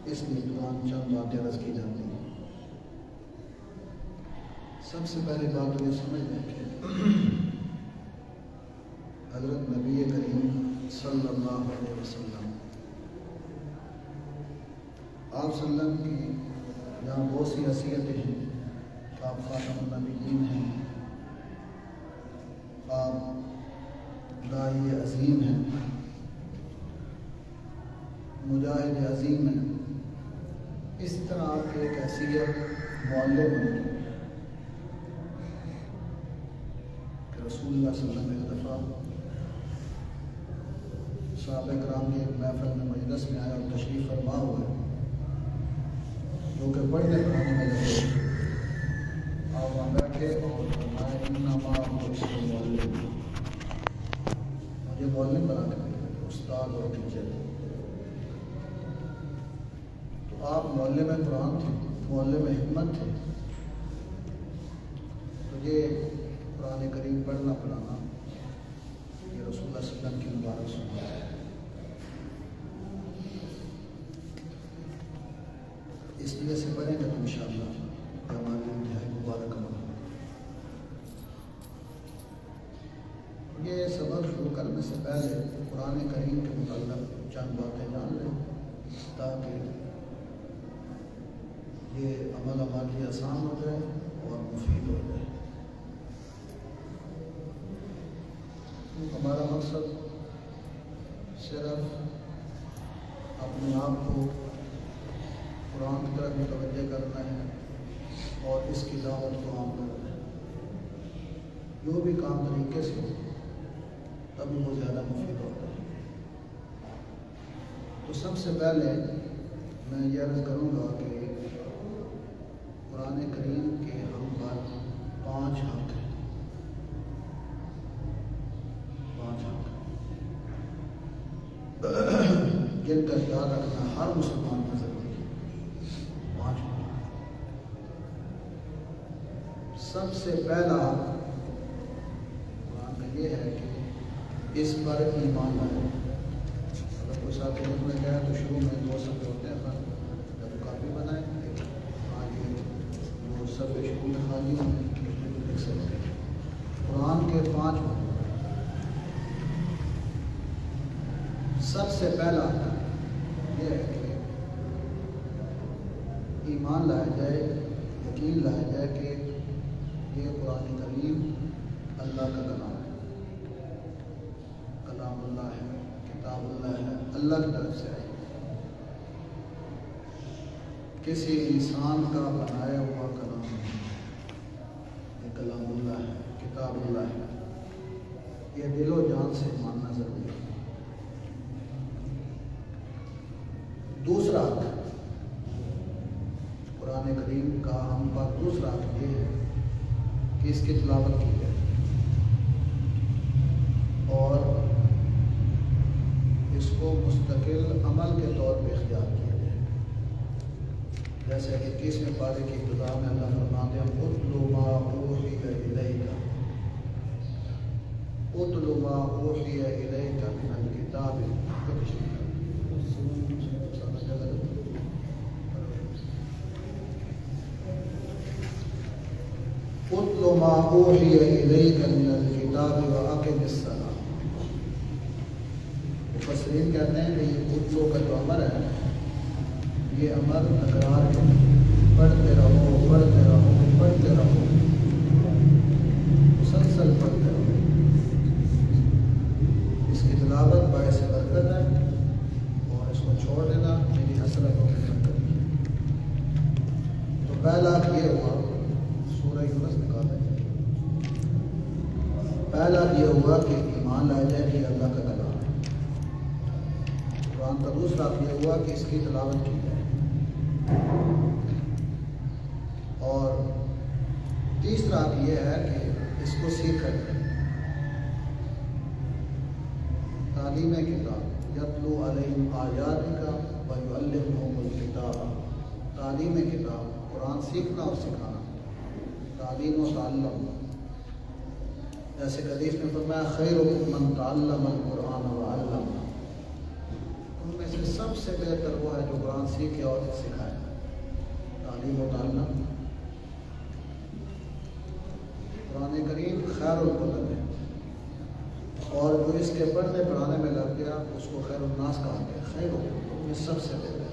اس لیے قرآن چند باتیں عرض کی جاتی ہیں۔ سب سے پہلی بات تو یہ سمجھ لیں کہ حضرت نبی کریم صلی اللہ علیہ وسلم آپ صلی اللہ علیہ وسلم کی یہاں بہت سی حیثیتیں ہیں۔ آپ خاتم النبیین ہیں، آپ داعی عظیم ہیں، مجاہد عظیم ہیں۔ اس طرح آپ کی ایک حیثیت معلم ہے کہ رسول اللہ صلی اللہ علیہ وسلم ایک دفعہ صحابہ کرام کی ایک محفل میں مجلس میں آیا اور تشریف فرما ہوئے، جو کہ پڑھنے پڑھانے میں لگے۔ آپ وہاں بیٹھے اور فرمایا انما هو معلم، مجھے معلم بنا کے دیا، استاد اور ٹیچر۔ تو آپ معلم قرآن تھے، معلم حکمت تھے، تو یہ قرآن کریم پڑھنا پڑھانا یہ رسول اللہ صلی اللہ علیہ وسلم کی مبارک سنت ہے۔ اس لیے سے پڑھیں گے تو انشاءاللہ ہماری انتہائی مبارک عمل۔ یہ سبق شروع کرنے سے پہلے قرآن کریم کے متعلق چند باتیں جان لیں تاکہ یہ عمل ہمارے لیے آسان ہو جائے اور مفید ہو جائے۔ ہمارا مقصد صرف اپنے آپ کو قرآن کی طرف متوجہ کرنا ہے اور اس کی دعوت کو عام کرنا ہے۔ جو بھی کام طریقے سے ہو تب وہ زیادہ مفید ہوتا ہے۔ تو سب سے پہلے میں یہ عرض کروں گا کہ قرآن کریم کے ہم پر 5 حق ہیں۔ 5 حق جن کا خیال رکھنا ہر مسلمان کا ضروری ہے۔ 5 حق۔ سب سے پہلا قرآن کا یہ ہے کہ اس پر ایمان لائے۔ اگر کوئی ساتھ میں گیا تو شروع میں 2 صفحے ہوتے ہیں، یا تو کاپی بنائیں آگے وہ صفحے شروع میں خالی ہوں اس میں بھی لکھ سکتے ہیں۔ قرآن کے 5 حق۔ سب سے پہلا یہ ہے کہ ایمان لایا جائے، یقین لایا جائے کہ یہ قرآن کریم اللہ کا کلام ہے، کلام اللہ ہے، کتاب اللہ ہے، اللہ کی طرف سے آئی، کسی انسان کا بنایا ہوا کلام نہیں، یہ کلام اللہ ہے، کتاب اللہ ہے۔ یہ دل و جان سے ماننا ضروری ہے۔ دوسرا قرآن کریم کا ہم پر دوسرا یہ ہے کہ اس کی تلاوت کی جائے اور اس کو مستقل عمل کے طور پہ اختیار کیا جائے۔ جیسے کہ 21ویں پارے کی ابتدا میں اللہ فرماتے ہیں اتل ما اوحی الیک، اتل ما اوحی الیک من الکتاب، اتل ما اوحی الیک من الکتاب واقم الصلاۃ۔ مفسرین کہتے ہیں کہ یہ اتلو کا جو امر ہے یہ امر تکرار ہے، پڑھتے رہو پڑھتے رہو پڑھتے رہو، مسلسل پڑھتے رہو۔ اس کی تلاوت باعث برکت ہے اور اس کو چھوڑ دینا میری حسرتوں میں برکت ہے۔ تو پہلا یہ ہوا، سورہ یونس نکالا جائے، پہلا یہ ہوا کہ ایمان لایا جائے کہ اللہ کا کلام ہے۔ قرآن کا دوسرا یہ ہوا کہ اس کی تلاوت کی جائے، اور تیسرا یہ ہے کہ اس کو سیکھا جائے۔ تعلیم کتاب، یتلو علیہم آیاتک ویعلمہم الکتاب۔ تعلیم کتاب، قرآن سیکھنا اور سکھانا، تعلیم و تعلم۔ جیسے حدیث میں فرمایا خیرکم من تعلم القرآن وعلمہ، ان میں سے سب سے بہتر وہ ہے جو قرآن سیکھے اور سکھائے. تعلیم و تعلم. قرآن کریم خیر الکتب ہے، اور جو اس کے پڑھنے پڑھانے میں لگ گیا اس کو خیر الناس کہا گیا. خیر الکتب یہ سب سے بہتر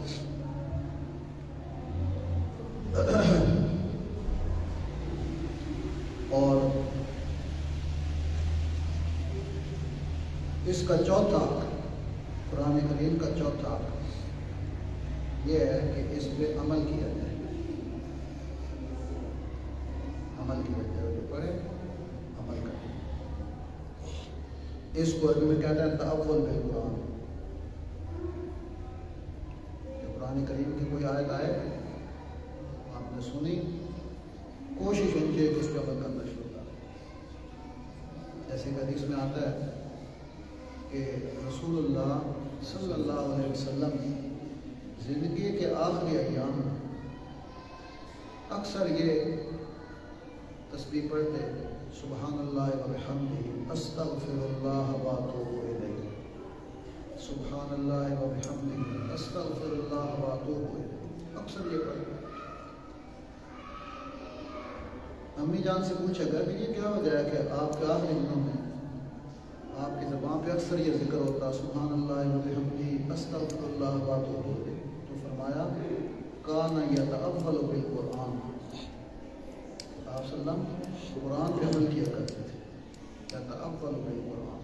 ہے. اور اس کا چوتھا، قرآن کریم کا چوتھا یہ ہے کہ اس پہ عمل کیا جائے. عمل کیا جائے، جو پڑھے عمل کرے. اس کو عربی میں کہتے ہیں تأول بالقرآن. کہ قرآن کریم کی کوئی آیت آئے آپ نے سنی، کوشش ہونی چاہیے کہ اس پہ عمل کرنا شروع کریں. جیسے کہ حدیث میں آتا ہے کہ رسول اللہ صلی اللہ علیہ وسلم زندگی کے آخری ایام اکثر یہ تسبیح پڑھتے، سبحان اللہ و بحمدہ استغفر اللہ و اتوب الیہ. سبحان اللہ و بحمدہ استغفر اللہ و اتوب الیہ. اکثر یہ پڑھتے. امی جان سے پوچھا گیا کہ یہ کیا وجہ ہے کہ آپ کے آخری دنوں میں آپ کی زبان پہ اکثر یہ ذکر ہوتا سبحان اللہ و بحمدہ استغفر اللہ و اتوب الیہ. تو فرمایا کان یتأول بالقرآن. آپ صلی اللہ علیہ وسلم قرآن پہ عمل کیا کرتے تھے. یتأول بالقرآن،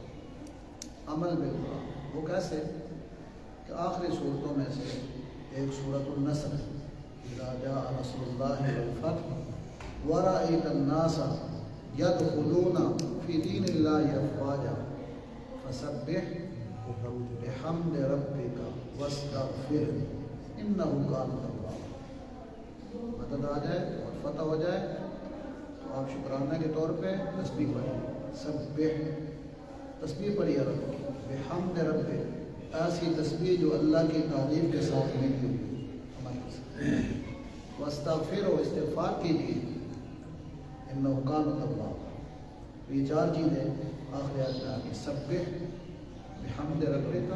عمل بالقرآن. وہ کیسے کہ آخری صورتوں میں سے ایک سورۃ النصر، اذا جاء نصر اللہ والفتح ورأیت الناس یدخلون فی دین اللہ افواجا فسبح بحمد ربک واستغفر انہ کان توابا. مدد آ جائے اور فتح ہو جائے تو آپ شکرانہ کے طور پہ تسبیح پڑھیں. سبح، تسبیح پڑھیے رب کی. بحمد ربک، ایسی تسبیح جو اللہ کی تعریف کے ساتھ ملی ہوئی. واستغفر، و استغفار کیجیے. انہ کان توابا. یہ چار چیزیں آخر آیت میں آگے. سبح بحمد ربک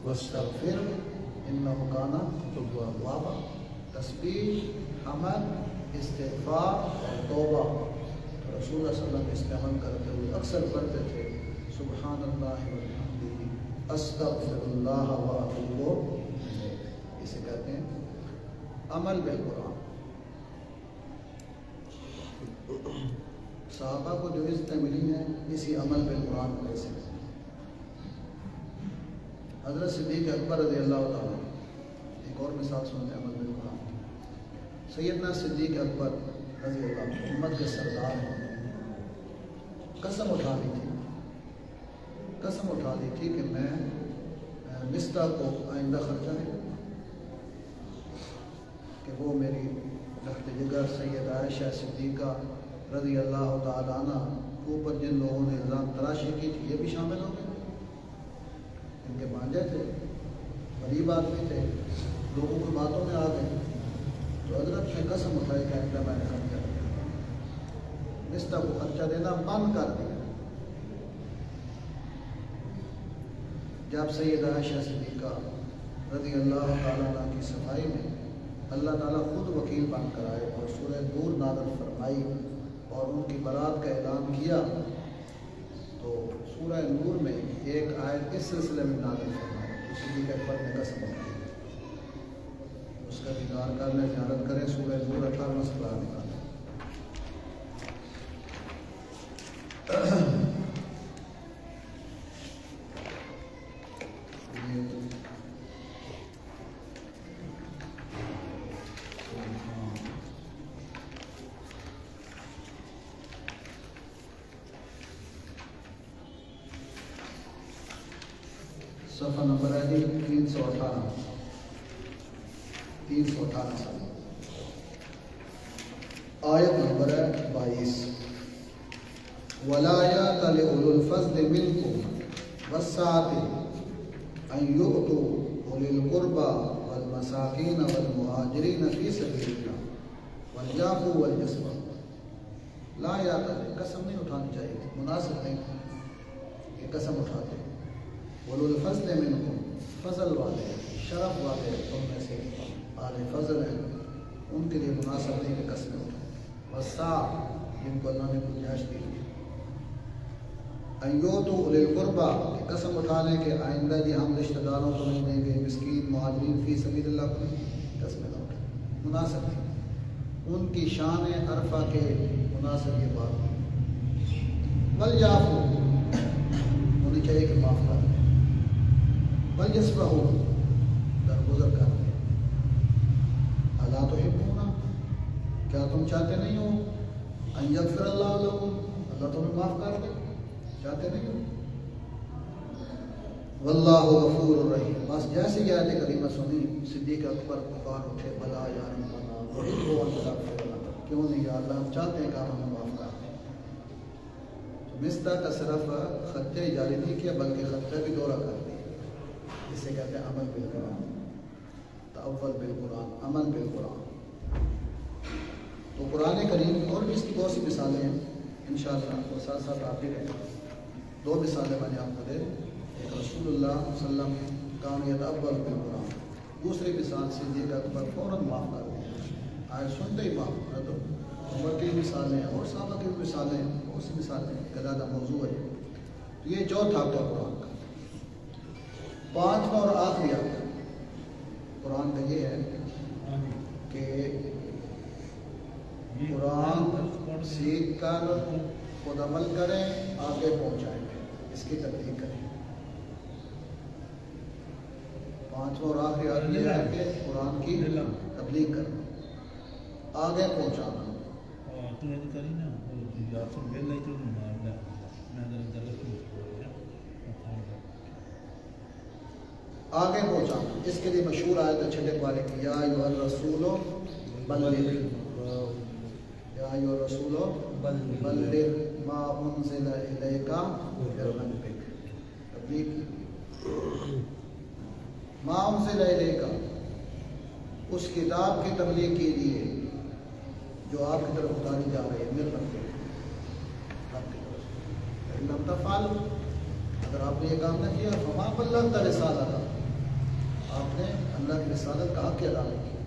واستغفر انہ کان توابا. تسبیح، حمد، استغفار اور توبہ. تو رسول اللہ صلی اللہ علیہ وسلم اس پہ عمل کرتے ہوئے اکثر پڑھتے تھے سبحان اللہ و بحمدہ استغفر اللہ و اتوب الیہ. اسے کہتے ہیں عمل بالقرآن. صحابہ کو جو عزتیں ملی ہیں اسی عمل بالقرآن کی وجہ سے. حضرت صدیق اکبر رضی اللہ تعالیٰ، ایک اور مثال سنتے ہیں عمل بالقرآن. سیدنا صدیق اکبر رضی اللہ عنہ امت کے سردار ہیں. قسم اٹھا لی تھی کہ میں مصطح کو آئندہ خرچہ نہیں دوں گا، کہ وہ میری لخت جگر سید عائشہ صدیقہ رضی اللہ تعالیٰ عنہ کے اوپر جن لوگوں نے الزام تراشی کی تھی یہ بھی شامل ہو گئے. ان کے بانجے تھے، غریب آدمی تھے، لوگوں کی باتوں میں آ گئے. تو حضرت نے قسم اٹھائی کہ آئندہ میں نے خرچہ دیا. مصطح کو خرچہ دینا بند کر دیا. جب سید عائشہ صدیقہ رضی اللہ تعالیٰ عنہ کی صفائی میں اللہ تعالیٰ خود وکیل بن کر آئے اور سورہ نور نازل فرمائی اور ان کی برات کا اعلان کیا، تو سورہ نور میں ایک آیت اس سلسلے میں نازل فرمائی. صدیق اکبر نے قسم اٹھائی. اس کا دیدار کر لیں، زیارت کریں. سورہ نور 18 سپارہ نکالا. صفحہ نمبر ہے 318 سال. آیت نمبر ہے 22. وَلَا يَأْتَلِ أُولُو الْفَضْلِ مِنْكُمْ وَالسَّعَةِ أَنْ يُؤْتُوا أُولِي الْقُرْبَى وَالْمَسَاكِينَ وَالْمُهَاجِرِينَ فِي سَبِيلِ اللَّهِ وَلْيَعْفُوا وَلْيَصْفَحُوا. لا يَأْتَلِ، قسم نہیں اٹھانی چاہیے، مناسب نہیں کہ قسم اٹھاتے. اولو الفضل منکم، فضل والے شرف والے تم میں سے اہل فضل ہیں ان کے لیے مناسب نہیں کہ قسمیں اٹھائیں، وسا جن کو اللہ نے گنجائش دی ہے، ایوتو اولي القربى کہ قسم اٹھا لیں کہ آئندہ جی ہم رشتہ داروں کو نہیں دیں گے، مسکین مہاجرین فی سبیل اللہ کو قسمیں نہ اٹھائیں، مناسب نہیں، ان کی شان عرفہ کے مناسب یہ بات نہیں، ولیعفو ہونی چاہیے کہ معاف کر دیں، ولیصفحوا درگزر کر دیں، الا تحبون کیا تم چاہتے نہیں ہو ان یغفر اللہ لکم اللہ تمہیں معاف کر دے، چاہتے نہیں ہو، واللہ غفور الرحیم۔ بس جیسے یہ آیت کریمہ سنی صدیق اکبر پکار اٹھے بلا یا ربنا وحب ان تغفر لنا، کیوں نہیں یا اللہ ہم چاہتے ہیں کہ آپ ہمیں معاف کر دیں۔ تو مصداق کا صرف خطہ جاری نہیں کیا بلکہ خطہ بھی دورہ کر دیا، جسے کہتے ہیں عمل بالقرآن، تأول بالقرآن، عمل بالقرآن۔ تو قرآن کریم اور بھی اس کی بہت سی مثالیں ہیں انشاءاللہ، اور ساتھ ساتھ آپ بھی رہیں۔ دو مثالیں میں نے آپ کو دے، ایک رسول اللہ صلی اللہ علیہ وسلم کان یتأول بالقرآن، دوسری مثال صدیق اکبر فوراً معاف کر دیا، آئے سنتے ہی معاف کر دو۔ عمر کی مثالیں اور صحابہ کی مثالیں، بہت سی مثالیں، گلادہ موضوع ہے۔ تو یہ چوتھا ہفتہ قرآن کا، پانچواں اور آخری ہفتہ قرآن کا یہ ہے کہ قرآن سیکھ کر خود عمل کریں، آگے پہنچائیں، اس کی تبلیغ کریں۔ پانچواں اور آخری آدمی یہ ہے کہ قرآن کی تبلیغ کرنا، آگے پہنچانا، آگے پہنچانا۔ اس کے لیے مشہور آیت ہے چھٹے پارے کی، یا ایھا الرسول بلغ، یا ایھا الرسول بلغ ما انزل الیک من ربک، تبلیغ ما انزل الیک، اس کتاب کی تبلیغ کیجیے جو آپ کی طرف اتاری جا رہی ہے، من ربک، آپ کی طرف۔ ان لم تفعل، اگر آپ نے یہ کام نہ کیا، فما بلغت رسالتہ، آپ نے اللہ کی رسالت کا حق ادا نہیں کیا۔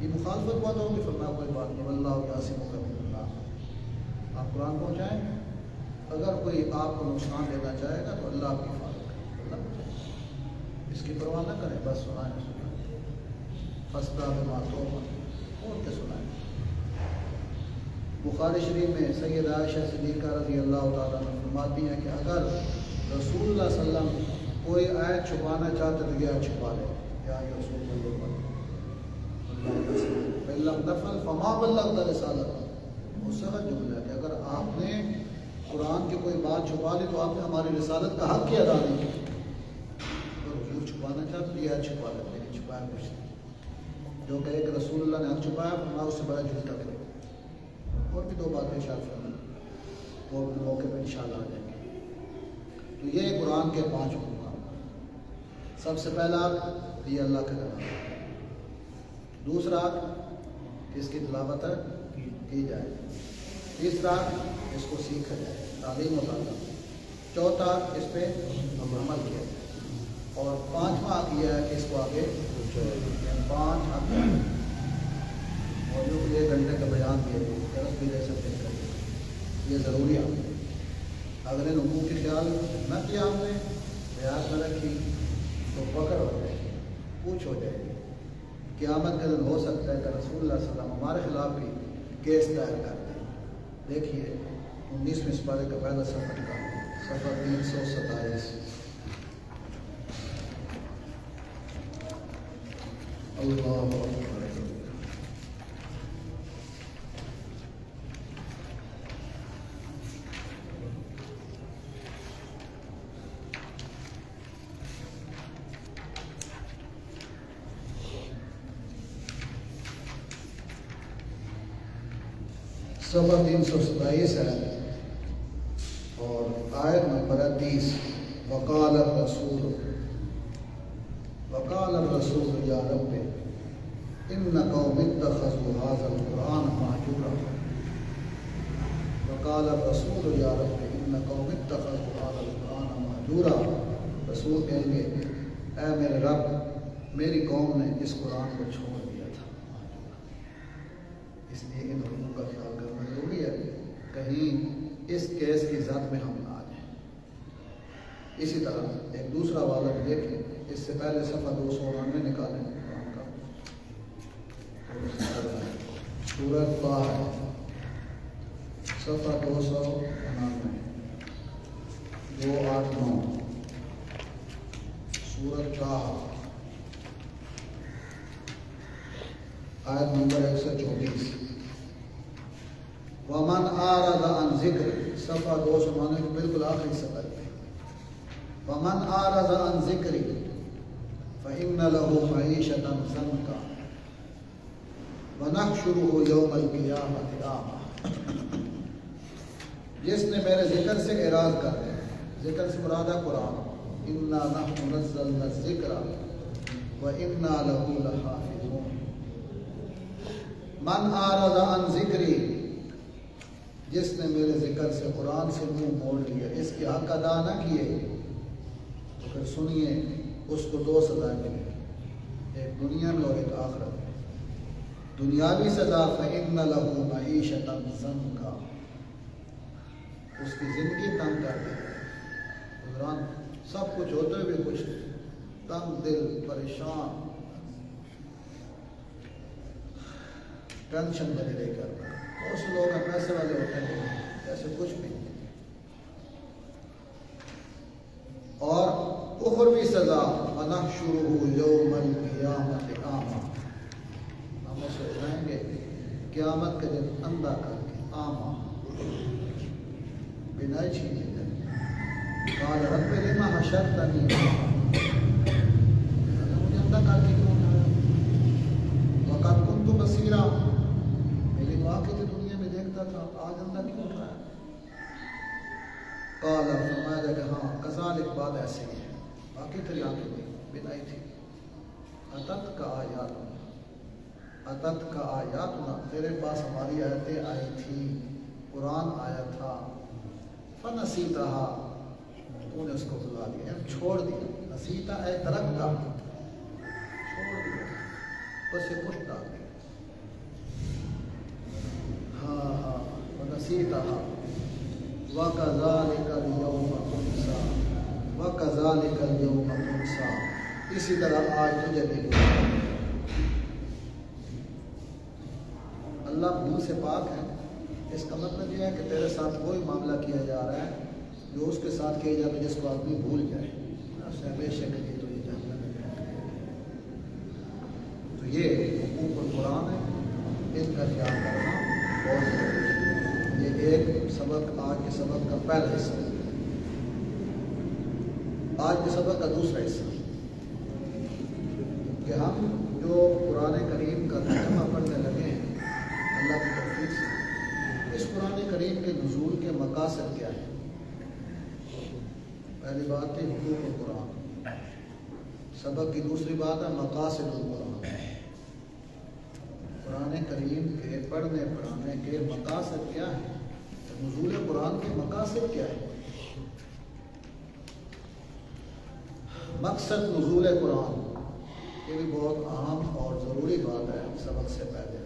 یہ مخالفت بات ہوگی، فرمایا کوئی بات نہیں، واللہ یعصمک من الناس، آپ قرآن پہنچائیں، اگر کوئی آپ کو نقصان دینا چاہے گا تو اللہ آپ کی حفاظت کرے، اللہ پہنچائے، اس کی پرواہ نہ کریں، بس سنائیں فاصدع بما تؤمر، اور کے سنائیں۔ بخاری شریف میں سید عائشہ صدیقہ رضی اللہ تعالیٰ عنہ فرماتی ہیں کہ اگر رسول اللہ صلی اللہ علیہ وسلم کوئی آیت چھپانا چاہتے تو یہ چھپا لے، یا رسول اللہ فَإِلَّمْ تَفْعَلْ فَمَا بَلَّغْتَ رِسَالَتَهُ، وہ سخت جملہ ہے کہ اگر آپ نے قرآن کی کوئی بات چھپا لی تو آپ نے ہماری رسالت کا حق ہی ادا نہیں کیا۔ اگر حضور چھپانا چاہتے یہ چھپا لیتے، نہیں چھپایا کچھ نہیں، جو کہ ایک رسول اللہ نے حق چھپایا فرمایا اس سے بڑا جھوٹا کرے۔ اور بھی دو باتیں ارشاد فرمائیں، وہ اپنے موقع پہ انشاءاللہ آ جائیں گے۔ تو یہ قرآن کے 5 حکم، سب سے پہلا یہ اللہ کا کلام، دوسرا کہ اس کی تلاوت کی جائے، تیسرا اس کو سیکھا جائے، تعلیم و تعلم، چوتھا اس پہ عمل کیا جائے، اور پانچواں یہ ہے کہ اس کو آگے 5 حق ہیں، اور جو 1 گھنٹے کا بیان دیا ہے، درس بھی دے سکتے ہیں، یہ ضروری ہے۔ اگر ان حقوق کی خیال نہ کیا ہم نے، ریاض نہ رکھی تو پکڑ ہو جائے گی، پوچھ ہو جائے گی۔ قیامت کا دن ہو سکتا ہے کہ رسول اللہ صلی اللہ علیہ وسلم ہمارے خلاف بھی کیس دائر کر دیں۔ دیکھیے 19ویں سپارے کا پہلا صفحہ کا صفحہ 327، اللہ اکبر۔ صفحہ 327 ہے اور آیت نمبر 30، وقال الرسول یا رب ان قوم اتخذوا هذا القرآن مهجورا، وقال الرسول یا رب ان قوم اتخذوا هذا القرآن مهجورا، رسول کہیں گے اے میرے رب میری قوم نے اس قرآن کو چھوڑ دیا تھا، اس لیے ان حقوق کا خیال کرنا ضروری ہے، کہیں اس کیس کی زد میں ہم نہ آ جائیں۔ اسی طرح ایک دوسرا والا بھی دیکھیں، اس سے پہلے صفحہ 299 نکالیں قرآن کا، سورۃ طٰہٰ صفحہ 299 289 سورۃ طٰہٰ آیت نمبر 124 وَمَنْ أَعْرَضَ عَنْ ذِكْرِ صفحہ 299 کے بالکل آخری سطر پہ وَمَنْ أَعْرَضَ عَنْ ذِكْرِ فَإِنَّ لَهُ مَعِيشَةً ضَنْكًا وَنَحْشُرُهُ يَوْمَ الْقِيَامَةِ أَعْمَىٰ۔ جس نے میرے ذکر سے اعراض کر دیا، ذکر سے مراد ہے قرآن، إِنَّا نَحْنُ نَزَّلْنَا الذِّكْرَ وَإِنَّا لَهُ لَحَافِظُونَ۔ من أَعْرَضَ عَنْ ذِكْرِي، جس نے میرے ذکر سے قرآن سے منہ موڑ لیا، اس کی حق ادا نہ کیے، تو پھر سنیے اس کو دو سزائیں ملیں، ایک دنیا میں اور ایک آخرت میں۔ دنیاوی سزا فَإِنَّ لَهُ مَعِيشَةً ضَنْكًا، اس کی زندگی تنگ کر دی، حضران سب کچھ ہوتے ہوئے بھی کچھ تنگ دل، پریشان، ٹینشن بنے لے کر۔ بہت سے لوگ پیسے والے ہوتے ہیں، ایسے کچھ بھی نہیں۔ اور اخروی سزا وَنَحْشُرُهُ يَوْمَ الْقِيَامَةِ أَعْمَىٰ، ہم اسے اٹھائیں گے قیامت کے دن اندھا کر کے، اعمیٰ، بینائی چھین لی جائے۔ قال رب لم حشرتنی اعمیٰ، مجھے اندھا کر کے کیوں اٹھایا؟ وقد كنت بصیرا، میری واقعی تو دنیا میں دیکھتا تھا، آج اندھا کیوں اٹھایا؟ قال فرمایا کہ ہاں کذالک، بات ایسے ہی ہے، باقی تیری آنکھیں بھی بینائی تھی۔ اتت کا آیاتنا، تیرے پاس ہماری آیتیں آئی تھی، قرآن آیا تھا، فنسیتہا، تو نے اس کو بھلا دیا، چھوڑ دیا، نسیتا اے ترکتا، چھوڑ دیا، اسے کچھ ڈال دیا۔ ہاں ونسیتہا وَكَذَلِكَ الْيَوْمَ تُنْسَىٰ وَكَذَلِكَ الْيَوْمَ تُنْسَىٰ، اسی طرح آج تجھے بھی اللہ بھول سے پاک ہے۔ اس کا مطلب یہ ہے کہ تیرے ساتھ کوئی معاملہ کیا جا رہا ہے جو اس کے ساتھ کیا جائے جس کو آدمی بھول جائے، اسے بے شک یہ تو یہ جہنم میں جائے۔ تو یہ حقوق القرآن ہے، ان کا خیال کرنا بہت ضروری ہے۔ یہ ایک سبق، آج کے سبق کا پہلا حصہ ہے۔ آج کے سبق کا دوسرا حصہ کہ ہم جو قرآن کریم کا ترجمہ پڑھنے لگے ہیں اللہ کی توفیق سے، اس قرآن کریم کے نزول کے مقاصد کیا ہے؟ پہلی بات ہے حقوق القرآن، سبق کی دوسری بات ہے مقاصد القرآن، قرآن کریم کے پڑھنے پڑھانے کے مقاصد کیا ہے، نزول قرآن کے مقاصد کیا ہے۔ مقصد نزول قرآن، یہ بھی بہت اہم اور ضروری بات ہے سبق سے پہلے،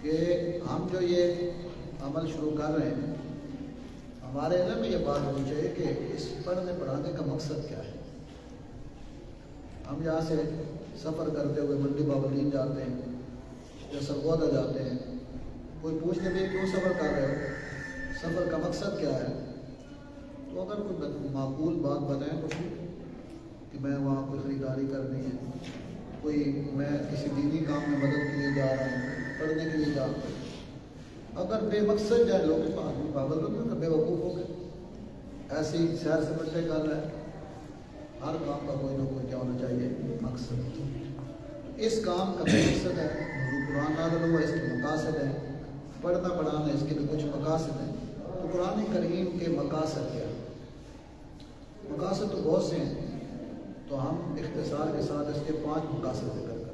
کہ ہم جو یہ عمل شروع کر رہے ہیں، ہمارے علم میں یہ بات ہونی چاہیے کہ اس پڑھنے پڑھانے کا مقصد کیا ہے۔ ہم یہاں سے سفر کرتے ہوئے منڈی بابلین جاتے ہیں یا سرگودا جاتے ہیں، کوئی پوچھنے بھی کیوں سفر کر رہے ہو، سفر کا مقصد کیا ہے، تو اگر کوئی معقول بات بتائیں تو ٹھیک ہے کہ میں وہاں کوئی خریداری کرنی ہے، کوئی میں کسی دینی کام میں مدد کے لیے جا رہا ہوں، پڑھنے کے لیے جا رہا ہوں۔ اگر بے مقصد جائے لوگ آدمی پاگل ہوتے بے وقوف ہو گئے، ایسے ہی سیر سپاٹے کر رہے ہیں۔ ہر کام کا کوئی نہ کوئی کیا ہونا چاہیے مقصد۔ اس کام کا مقصد ہے قرآن نازل ہوا، اس کے مقاصد ہیں، پڑھنا پڑھانا اس کے بھی کچھ مقاصد ہیں۔ تو قرآن کریم کے مقاصد کیا ہیں؟ مقاصد تو بہت سے ہیں، تو ہم اختصار کے ساتھ اس کے 5 مقاصد ذکر کرتے ہیں۔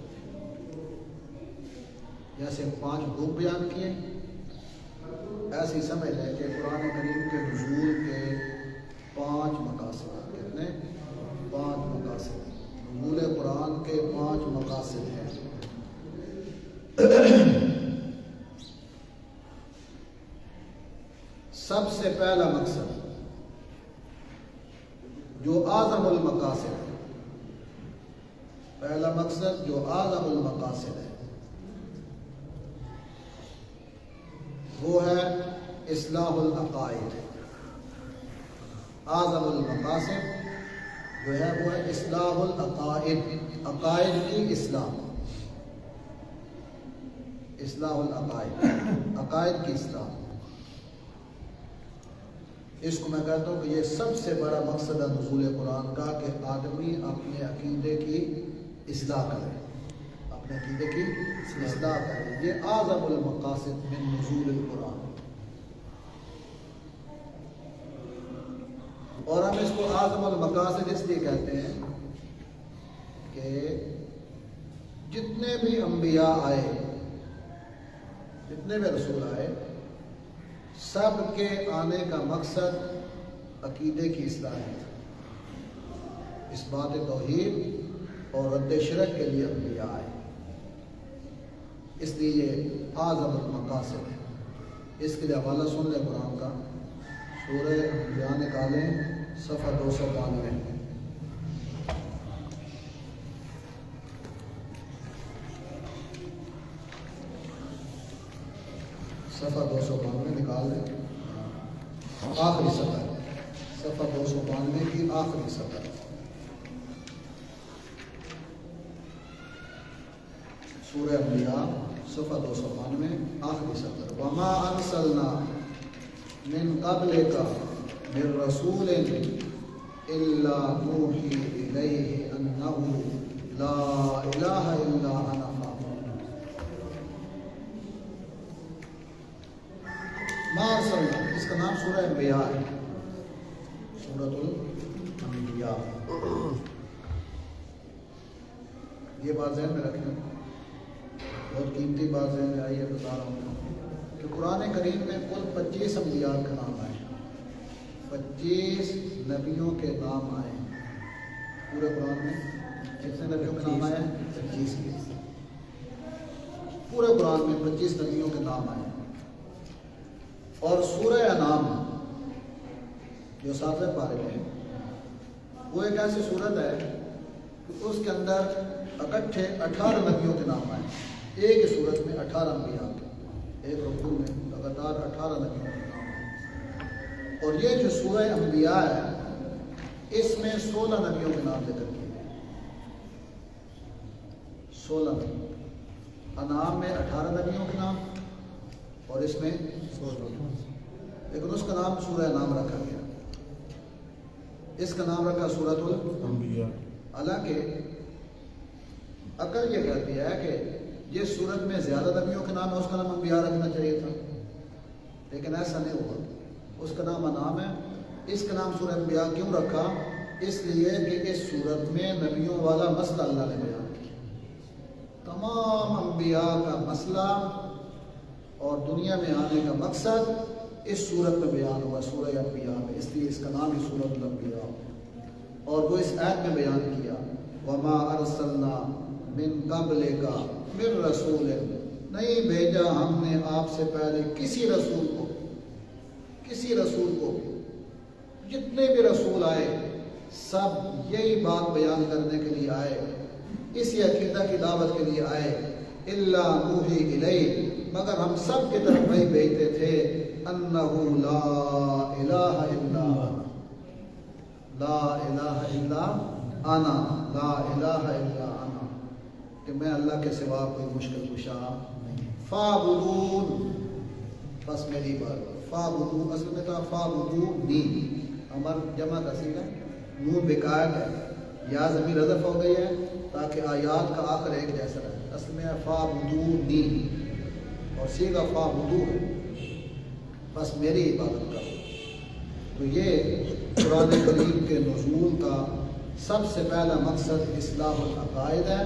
جیسے 5 حقوق بیان کیے، ایسی سمجھ لیں کہ قرآن کریم کے نزول کے 5 مقاصد، کتنے؟ 5 مقاصد ہیں۔ نزول قرآن کے 5 مقاصد ہیں۔ سب سے پہلا مقصد جو اعظم المقاصد ہے، پہلا مقصد جو اعظم المقاصد ہے وہ ہے اصلاح العقائد۔ اعظم المقاصد جو ہے وہ ہے اصلاح العقائد، عقائد کی اصلاح، اصلاح العقائد، عقائد کی اصلاح۔ اس کو میں کہتا ہوں کہ یہ سب سے بڑا مقصد ہے نزول قرآن کا، کہ آدمی اپنے عقیدے کی اصلاح کرے، اپنے عقیدے کی اصلاح کرے۔ یہ اعظم المقاصد من نزول القرآن۔ اور ہم اس کو اعظم المقاصد اس لیے کہتے ہیں کہ جتنے بھی انبیاء آئے، جتنے بھی رسول آئے، سب کے آنے کا مقصد عقیدے کی اصلاح ہے، اس بات توحید اور رد شرک کے لیے انبیاء آئے، اس لیے یہ اعظم المقاصد ہے۔ اس کے لیے حوالہ سن لیں قرآن کا، سورہ انبیاء نکالیں، صفحہ 292، صفحہ 292 نکال لیں، آخری سطر، صفحہ 292 کی آخری سطر، سورہ انبیاء صفحہ 292 آخری سطر۔ وما ارسلنا من قبلک من رسول الا نوحی الیہ انہ لا الہ الا انا فاعبدون۔ ما ارسلنا، اس کا نام سورہ انبیاء ہے، سورۃ الانبیاء۔ یہ بات ذہن میں رکھیں، بہت قیمتی بات ذہن میں آئی ہے، بتا رہا ہوں کہ قرآن کریم میں کل 25 انبیاء کے نام آئے، 25 نبیوں کے نام آئے ہیں پورے قرآن میں۔ کتنے نبیوں کے نام آئے ہیں؟ 25 کے، پورے قرآن میں 25 نبیوں کے نام آئے ہیں۔ اور سورہ انعام جو 7ویں پارے میں ہے، وہ ایک ایسی صورت ہے کہ اس کے اندر اکٹھے 18 نبیوں کے نام آئے ہیں، ایک ہی صورت میں 18 انبیاء کے، ایک رکوع میں لگاتار 18 نبیوں کے نام آئے۔ اور یہ جو سورہ انبیاء ہے، اس میں 16 نبیوں کے نام ذکر کیے گئے، 16 نبی۔ انعام میں 18 نبیوں کے نام اور اس میں 16، لیکن اس کا نام سورہ انعام رکھا گیا، اس کا نام رکھا سورۃ الانبیاء۔ حالانکہ عقل یہ کہتی ہے کہ جس صورت میں زیادہ نبیوں کے نام ہے اس کا نام انبیاء رکھنا چاہیے تھا، لیکن ایسا نہیں ہوا، اس کا نام انعام ہے۔ اس کا نام سورہ انبیاء کیوں رکھا؟ اس لیے کہ اس صورت میں نبیوں والا مسئلہ اللہ نے بیان کیا، تمام انبیاء کا مسئلہ اور دنیا میں آنے کا مقصد اس صورت میں بیان ہوا، سورہ انبیاء میں، اس لیے اس کا نام ہی سورۃ الانبیاء۔ اور وہ اس آیت میں بیان کیا، وما ارسلنا من قبلک من رسول، نہیں بھیجا ہم نے آپ سے پہلے کسی رسول کو، کسی رسول کو، جتنے بھی رسول آئے سب یہی بات بیان کرنے کے لیے آئے، اسی عقیدہ کی دعوت کے لیے آئے، الا نوحی الیہ، مگر ہم سب کی طرف وہی بھیجتے تھے، انہ لا الہ الا انا، لا الہ الا انا، لا الہ الا انا، کہ میں اللہ کے سوا کوئی مشکل کشا نہیں۔ فاعبدون، بس میری بات، فاعبدون اصل میں تھا فاعبدونی، امر جمع کا صیغہ، نون بقاعد ہے، یا ضمیر حذف ہو گئی ہے تاکہ آیات کا آخر ایک جیسا رہے، اصل میں ہے فاعبدونی اور صیغہ فاعبدو ہے، بس میری عبادت کرو۔ تو یہ قرآن کریم کے نزول کا سب سے پہلا مقصد اصلاح العقائد ہے،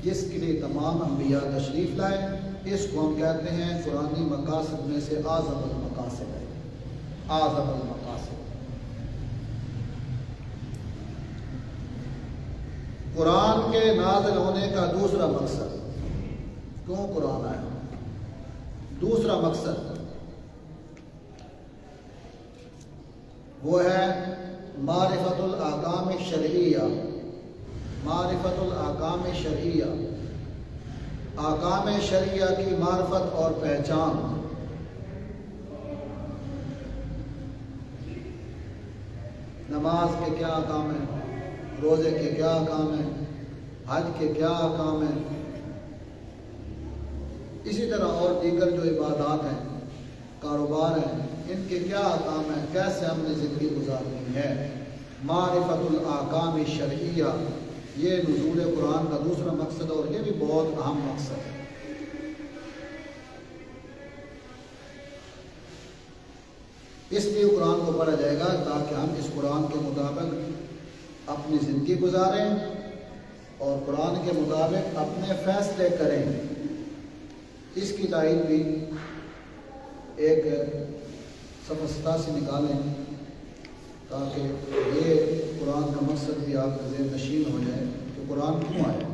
جس کے لیے تمام انبیاء تشریف لائے۔ اس کو ہم کہتے ہیں قرآنی مقاصد میں سے اعظم المقاصد ہے، اعظم المقاصد۔ قرآن کے نازل ہونے کا دوسرا مقصد، کیوں قرآن آیا؟ دوسرا مقصد وہ ہے معرفت الاحکام الشرعیہ، معرفت الاحکام الشرعیہ، احکام شرعیہ کی معرفت اور پہچان۔ نماز کے کیا احکام ہیں، روزے کے کیا احکام ہیں، حج کے کیا احکام ہیں، اسی طرح اور دیگر جو عبادات ہیں، کاروبار ہیں، ان کے کیا احکام ہیں، کیسے ہم نے زندگی گزارنی ہے۔ معرفت الاحکام الشرعیہ، یہ نزول قرآن کا دوسرا مقصد ہے، اور یہ بھی بہت اہم مقصد ہے۔ اس لیے قرآن کو پڑھا جائے گا تاکہ ہم اس قرآن کے مطابق اپنی زندگی گزاریں اور قرآن کے مطابق اپنے فیصلے کریں۔ اس کی تائید بھی ایک صفحہ 87 نکالیں تاکہ یہ قرآن کا مقصد بھی آپ کا ذہن نشین ہو جائے کہ قرآن کیوں آیا۔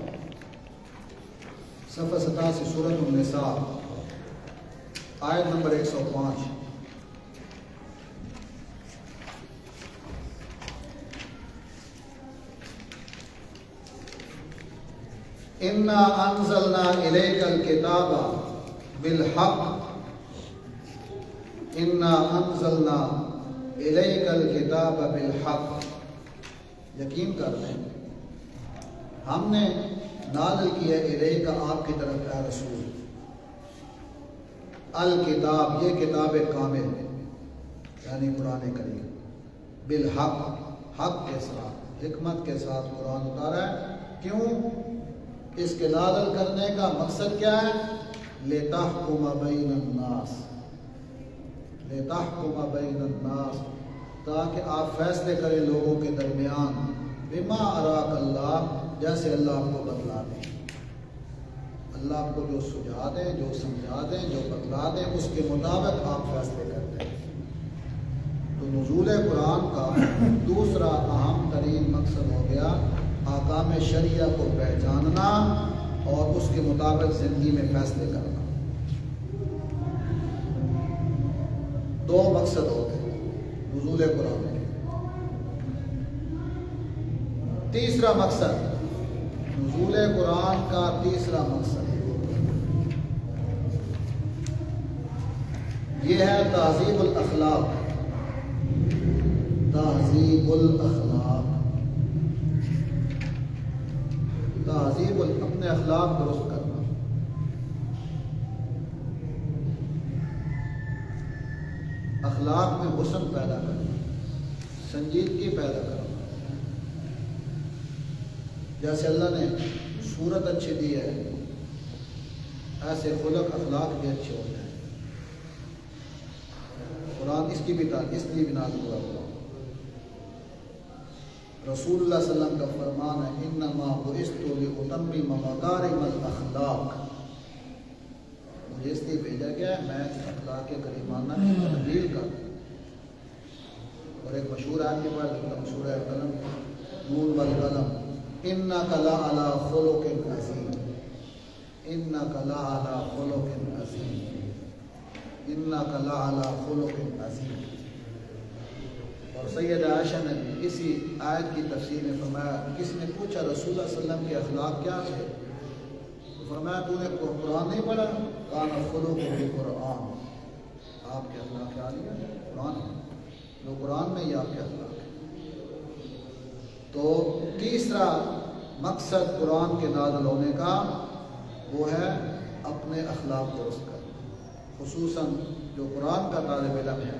صفحہ 87 سورۃ النساء آیت نمبر 105۔ اِنَّا أَنزَلْنَا إِلَيْكَ الْكِتَابَ بِالْحَقِّ اِنَّا أَنزَلْنَا إِلَيْكَ الْكِتَابَ بِالْحَقِّ، یقین کر لیں ہم نے نازل کیا الیک آپ کی طرف اے رسول، الکتاب یہ کتاب کامل یعنی قرآن کریم، بالحق حق کے ساتھ حکمت کے ساتھ قرآن اتارا ہے۔ کیوں؟ اس کے نازل کرنے کا مقصد کیا ہے؟ لِتَحْكُمَ بَيْنَ النَّاسِ، لِتَحْكُمَ بَيْنَ النَّاسِ، تاکہ آپ فیصلے کریں لوگوں کے درمیان، بِمَا أَرَاكَ اللَّهُ، جیسے اللہ آپ کو بتلا دیں، اللہ آپ کو جو سجھا دیں، جو سمجھا دیں، جو بتلا دیں، اس کے مطابق آپ فیصلے کرتے ہیں۔ تو نزول قرآن کا دوسرا اہم ترین مقصد ہو گیا احکام شرعیہ کو پہچاننا اور اس کے مطابق زندگی میں فیصلے کرنا۔ دو مقصد ہو گئے نزول قرآن کے۔ تیسرا مقصد، نزول قرآن کا تیسرا مقصد یہ ہے تہذیب الاخلاق، تہذیب الاخلاق، تہذیب اپنے اخلاق درست کرنا۔ اخلاق میں حسن پیدا کرنا، سنجیدگی پیدا کرنا۔ جیسے اللہ نے صورت اچھی دی ہے، ایسے خلق اخلاق بھی اچھے ہو جائیں۔ قرآن اس کی بھی اس لیے بھی نازل ہوا۔ رسول اللہ صلی اللہ علیہ وسلم کا فرمان ہے انما بعثت لاتمم مکارم الاخلاق، مجھے اس لیے بھیجا گیا ہے میں اخلاق کریمانہ کی تبدیل کروں۔ اور ایک مشہور آیت بھی پڑھ دیتا ہوں، سورہ قلم نون والقلم، انک لعلی خلق عظیم، انک لعلی خلق عظیم، انک لعلی خلق عظیم۔ اور سیدہ عائشہ نے اسی آیت کی تفسیر میں فرمایا، کسی نے پوچھا رسول اللہ صلی اللہ علیہ وسلم کے اخلاق کیا تھے؟ تو فرمایا تو نے قرآن نہیں پڑھا؟ کان خلق بالقرآن، آپ کے اخلاق کیا لیا قرآن ہے، جو قرآن میں ہی آپ کے اخلاق ہے۔ تو تیسرا مقصد قرآن کے نازل ہونے کا وہ ہے اپنے اخلاق درست کرنا۔ خصوصاً جو قرآن کا طالب علم ہے،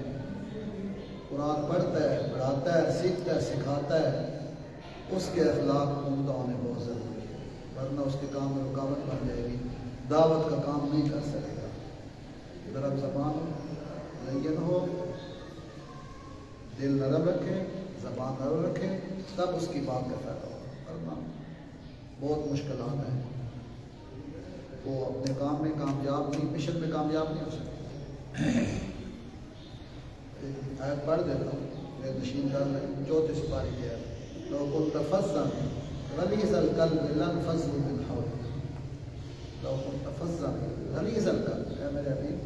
قرآن پڑھتا ہے، پڑھاتا ہے، سیکھتا ہے، سکھاتا ہے، اس کے اخلاق عمدہ ہونے بہت ضروری ہے، ورنہ اس کے کام میں رکاوٹ بن جائے گی، دعوت کا کام نہیں کر سکے گا۔ ضرب زبان لین ہو، دل نرم رکھے، زبان نرم رکھے، تب اس کی بات کا فائدہ ہوگا، ورنہ بہت مشکلات ہیں، وہ اپنے کام میں کامیاب نہیں، مشن میں کامیاب نہیں ہو سکتے۔ آیت پڑھ دیتا ہوں، میرے نشین کر لیں، 34 پاری کی ہے، لو كنت فظا غلیظ القلب لانفضوا من حولک لو كنت فظا غلیظ القلب، اے میرے حبیب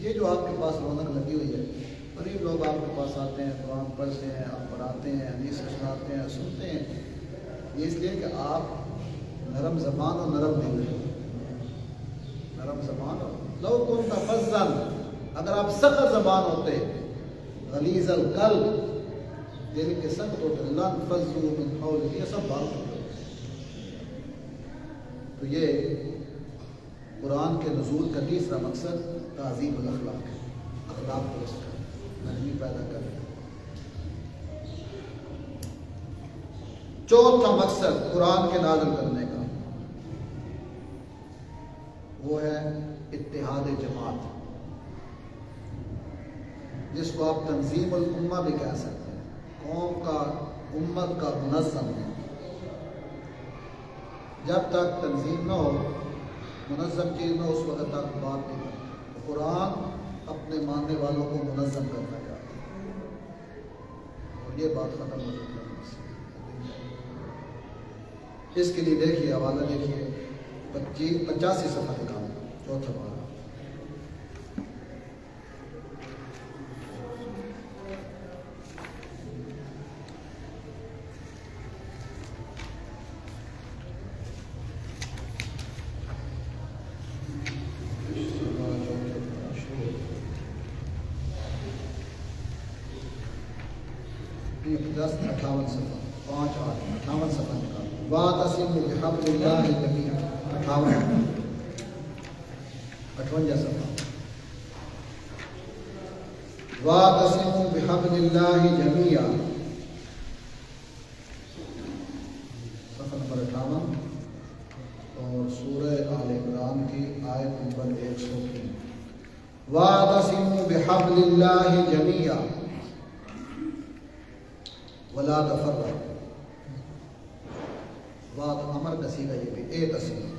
یہ جو آپ کے پاس رونق لگی ہوئی ہے، غریب لوگ آپ کے پاس آتے ہیں، قرآن پڑھتے ہیں، آپ پڑھاتے ہیں، حدیث سناتے ہیں، سنتے ہیں، یہ اس لیے کہ آپ نرم زبان اور نرم دل ہیں، نرم زبان اور لو كنت فظا، اگر آپ سخت زبان ہوتے، غلیظ القلب دل کے سخت ہوتے، لانفضوا من حولک، یہ سب بات ہوتے۔ تو یہ قرآن کے نزول کا تیسرا مقصد تعظیم الاخلاق ہے، اخلاق درست کرنا، نرمی پیدا کرنا۔ چوتھا مقصد قرآن کے نازل کرنے کا وہ ہے اتحاد جماعت، جس کو آپ تنظیم الامہ بھی کہہ سکتے ہیں، قوم کا، امت کا منظم ہے۔ جب تک تنظیم نہ ہو، منظم چیز نہ ہو، اس وقت تک بات نہیں کرتی۔ تو قرآن اپنے ماننے والوں کو منظم کرنا چاہتا ہے، اور یہ بات ختم ہو جاتی ہے۔ اس کے لیے دیکھیے حوالہ دیکھیے 85 صفحہ نکالو، چوتھا پارہ۔ دس 58 صفحہ، 5 8 58 صفحہ نکالو۔ واعتصموا بحبل اللہ جميعا، 58 صفحہ۔ واعتصموا بحبل اللہ جميعا، صفحہ نمبر 58 اور سورہ آل عمران کی آیت نمبر 103۔ واعتصموا بحبل اللہ جميعا ولا تفرقوا، بات امر کسی کا یہ بھی اے تسلیم،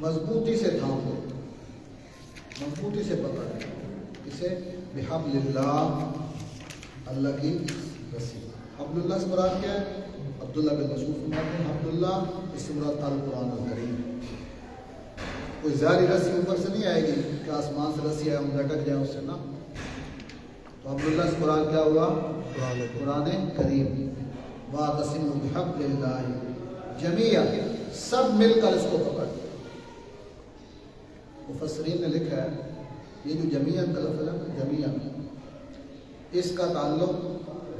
مضبوطی سے تھام لو، مضبوطی سے پکڑ لو، اسے بحبل اللہ، اللہ کی رسی۔ حبل اللہ سے مراد کیا ہے؟ عبداللہ بن مسعود فرماتے ہیں حبل اللہ اس سے مراد القرآن الکریم۔ کوئی ظاہری رسی اوپر سے نہیں آئے گی کہ آسمان سے رسی آئے ہم لٹک جائیں اس سے، نہ۔ تو حبل اللہ سے مراد کیا ہوا؟ قرآن کریم۔ واعتصموا بحبل اللہ جميعا، سب مل کر اس کو پکڑ۔ مفسرین نے لکھا ہے یہ جو جميعا کا لفظ ہے، جميعا، اس کا تعلق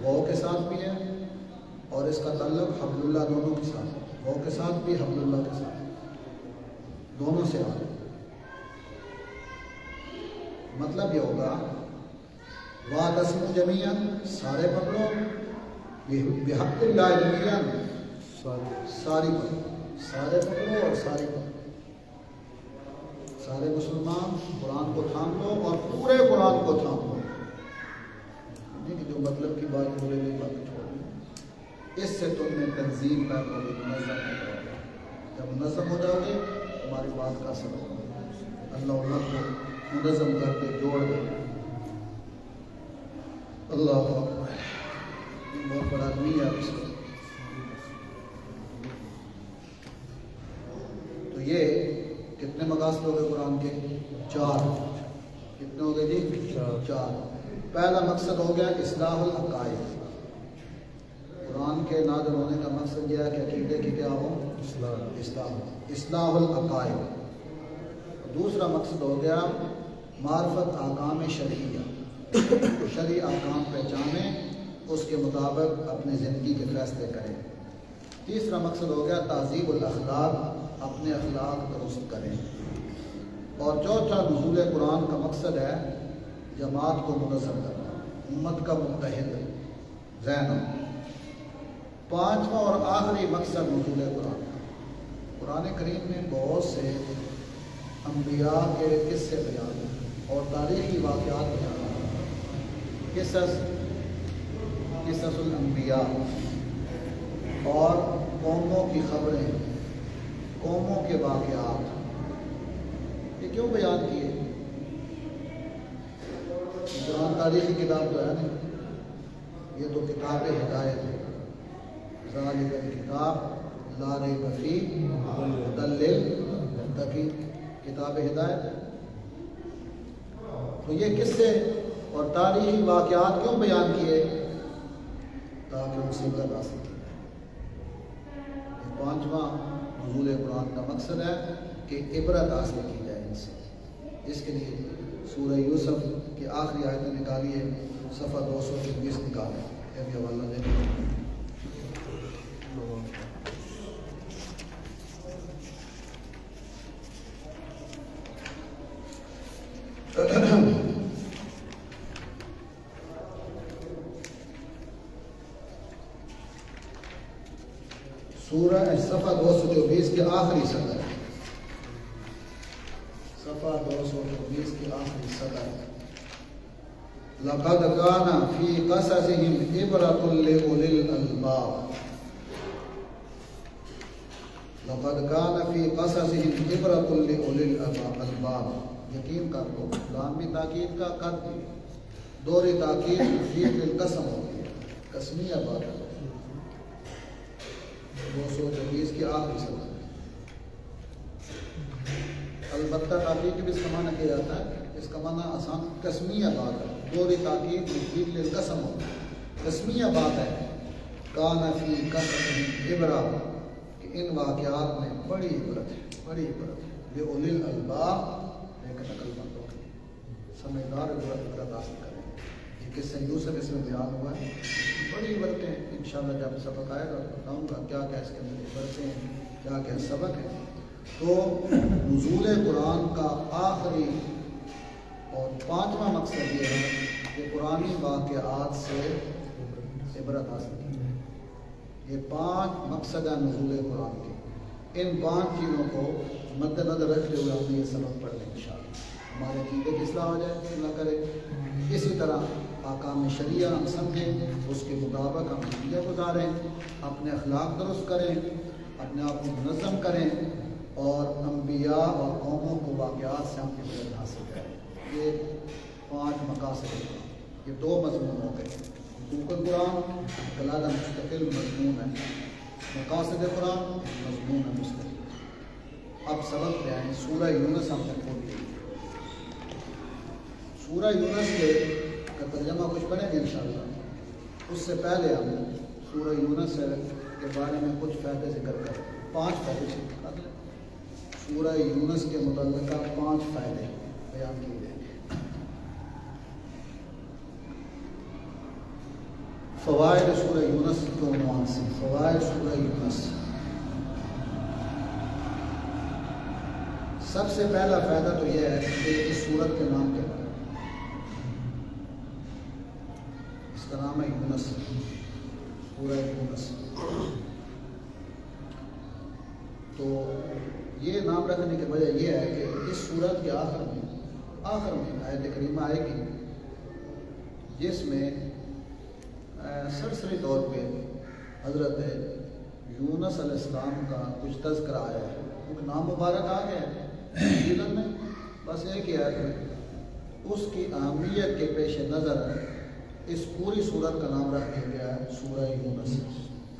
واو کے ساتھ بھی ہے اور اس کا تعلق حبل اللہ دونوں کے ساتھ، واو کے ساتھ بھی حبل اللہ کے ساتھ، دونوں سے آ۔ مطلب یہ ہوگا واعتصموا جميعا، سارے پکڑو، بحبل اللہ جميعا، ساری پکڑو، سارے پکڑو اور ساری پکڑو، سارے مسلمان قرآن کو تھام لو اور پورے قرآن کو تھام لو، نہیں کہ جو مطلب کی بات بولے گی باتیں چھوڑ دیں۔ اس سے تم میں تنظیم پیدا ہوگی، منظم ہو جاؤ گے۔ جب منظم ہو جاؤ گے تمہاری بات کا اثر ہوگا، اللہ اللہ کو منظم کر کے جوڑ دے۔ اللہ اکبر، بہت بڑا آدمی ہے اس کو۔ تو یہ کتنے مقاصد ہو گئے قرآن کے؟ 4۔ کتنے ہو گئے جی؟ 4۔ پہلا مقصد ہو گیا اصلاح العقائد، قرآن کے نازل ہونے کا مقصد یہ ہے کہ عقیدے کی کیا ہو؟ اصلاح العقائد۔ دوسرا مقصد ہو گیا معرفت احکام شرعیہ، شرعی احکام پہچانیں، اس کے مطابق اپنی زندگی کے فیصلے کریں۔ تیسرا مقصد ہو گیا تہذیب الاخلاق، اپنے اخلاق درست کریں۔ اور چوتھا نزول قرآن کا مقصد ہے جماعت کو منظم کرنا، امت کا متحد ذہن۔ پانچواں اور آخری مقصد نزول قرآن کا، قرآن کریم میں بہت سے انبیاء کے قصے بیان ہیں اور تاریخی واقعات بیان ہیں، قصص الانبیاء، اور قوموں کی خبریں، قوموں کے واقعات، یہ کیوں بیان کیے؟ قرآن تاریخی کتاب تو ہے نہیں، یہ تو کتاب ہدایت ہے۔ ذالک الکتاب لا ریب فیہ ھدی للمتقین، کتاب ہدایت ہے۔ تو یہ قصے اور تاریخی واقعات کیوں بیان کیے؟ تاکہ ان سے عبرت حاصل کی جائے۔ یہ پانچواں نزول قرآن کا مقصد ہے کہ عبرت حاصل کی جائے ان سے۔ اس کے لیے سورہ یوسف کی آخری آیتیں نکالیے، صفحہ 220 نکالیں، یہ بھی حوالہ دیں۔ سورہ صفحہ 224 کے آخری صدر، صفحہ 224 کے آخری صدر، لقد كان في قصصهم عبرة لأولي الألباب، لقد كان في قصصهم عبرة لأولي الألباب، یقین کر لو، لامی تاکید کا کر دی، دوری تاکید مفید للقسم ہوتی ہے، قسمیہ بات ہے۔ 224 کی آخری صدر، البتہ تاکید بھی اس کا معنی کیا جاتا ہے، اس کا معنی آسان قسمیہ بات ہے، دوری تاکید مفید للقسم ہوتی ہے، قسمیہ بات ہے۔ کان فی قصص عبرہ، کہ ان واقعات میں بڑی عبرت ہے، بڑی عبرت ہے، لأولی الالباب، لیکن عقل مندوں کے لیے، سمجھدار عبرت حاصل کریں۔ یہ قصہ یوسف اس میں بیان ہوا ہے، بڑی عبرتیں انشاءاللہ جب سبق آئے گا بتاؤں گا کیا کیا اس کے اندر عبرتیں ہیں، کیا کیا سبق ہے۔ تو نزول قرآن کا آخری اور پانچواں مقصد یہ ہے کہ قرآنی واقعات سے عبرت حاصل کی جائے۔ یہ 5 مقصد ہیں نزول قرآن کے، ان 5 چیزوں کو مد نظر رکھتے ہوئے ہم نے یہ سبق پڑھ لیں انشاءاللہ، ہمارے عقیدے کی اصلاح ہو جائے، اللہ کرے۔ اسی طرح احکام شریعہ ہم سمجھیں، اس کے مطابق ہم زندگی گزاریں، اپنے اخلاق درست کریں، اپنے آپ کو منظم کریں، اور انبیاء اور قوموں کو واقعات سے ہم عبرت حاصل کریں۔ یہ 5 مقاصد ہیں، یہ 2 مضمون ہو گئے۔ حقوق قرآن علیحدہ مستقل مضمون ہے، مقاصد قرآن مضمون ہے مستقل۔ اب سبق پہ آئیں، سورہ یونس ہم نے کھول لی۔ سورہ یونس کا ترجمہ کچھ پڑھیں گے انشاءاللہ، اس سے پہلے ہم سورہ یونس کے بارے میں کچھ فائدے ذکر کریں، 5 فائدے ذکر کر لیں۔ سورہ یونس کے متعلقہ 5 فائدے بیان کیے جائیں گے۔ فوائد سورہ یونس کے عنوان سے، فوائد سورہ یونس۔ سب سے پہلا فائدہ تو یہ ہے کہ اس سورت کے نام کے بارے میں، اس کا نام ہے یونس، سورہ یونس۔ تو یہ نام رکھنے کی وجہ یہ ہے کہ اس سورت کے آخر میں آیت کریمہ آئے گی جس میں سرسری طور پہ حضرت یونس علیہ السلام کا کچھ تذکرہ آیا ہے، کیونکہ نام مبارک آ گیا ہے سیرت میں، بس ایک ہی آیت میں اس کی اہمیت کے پیش نظر اس پوری سورت کا نام رکھ دیا گیا ہے سورہ یونس،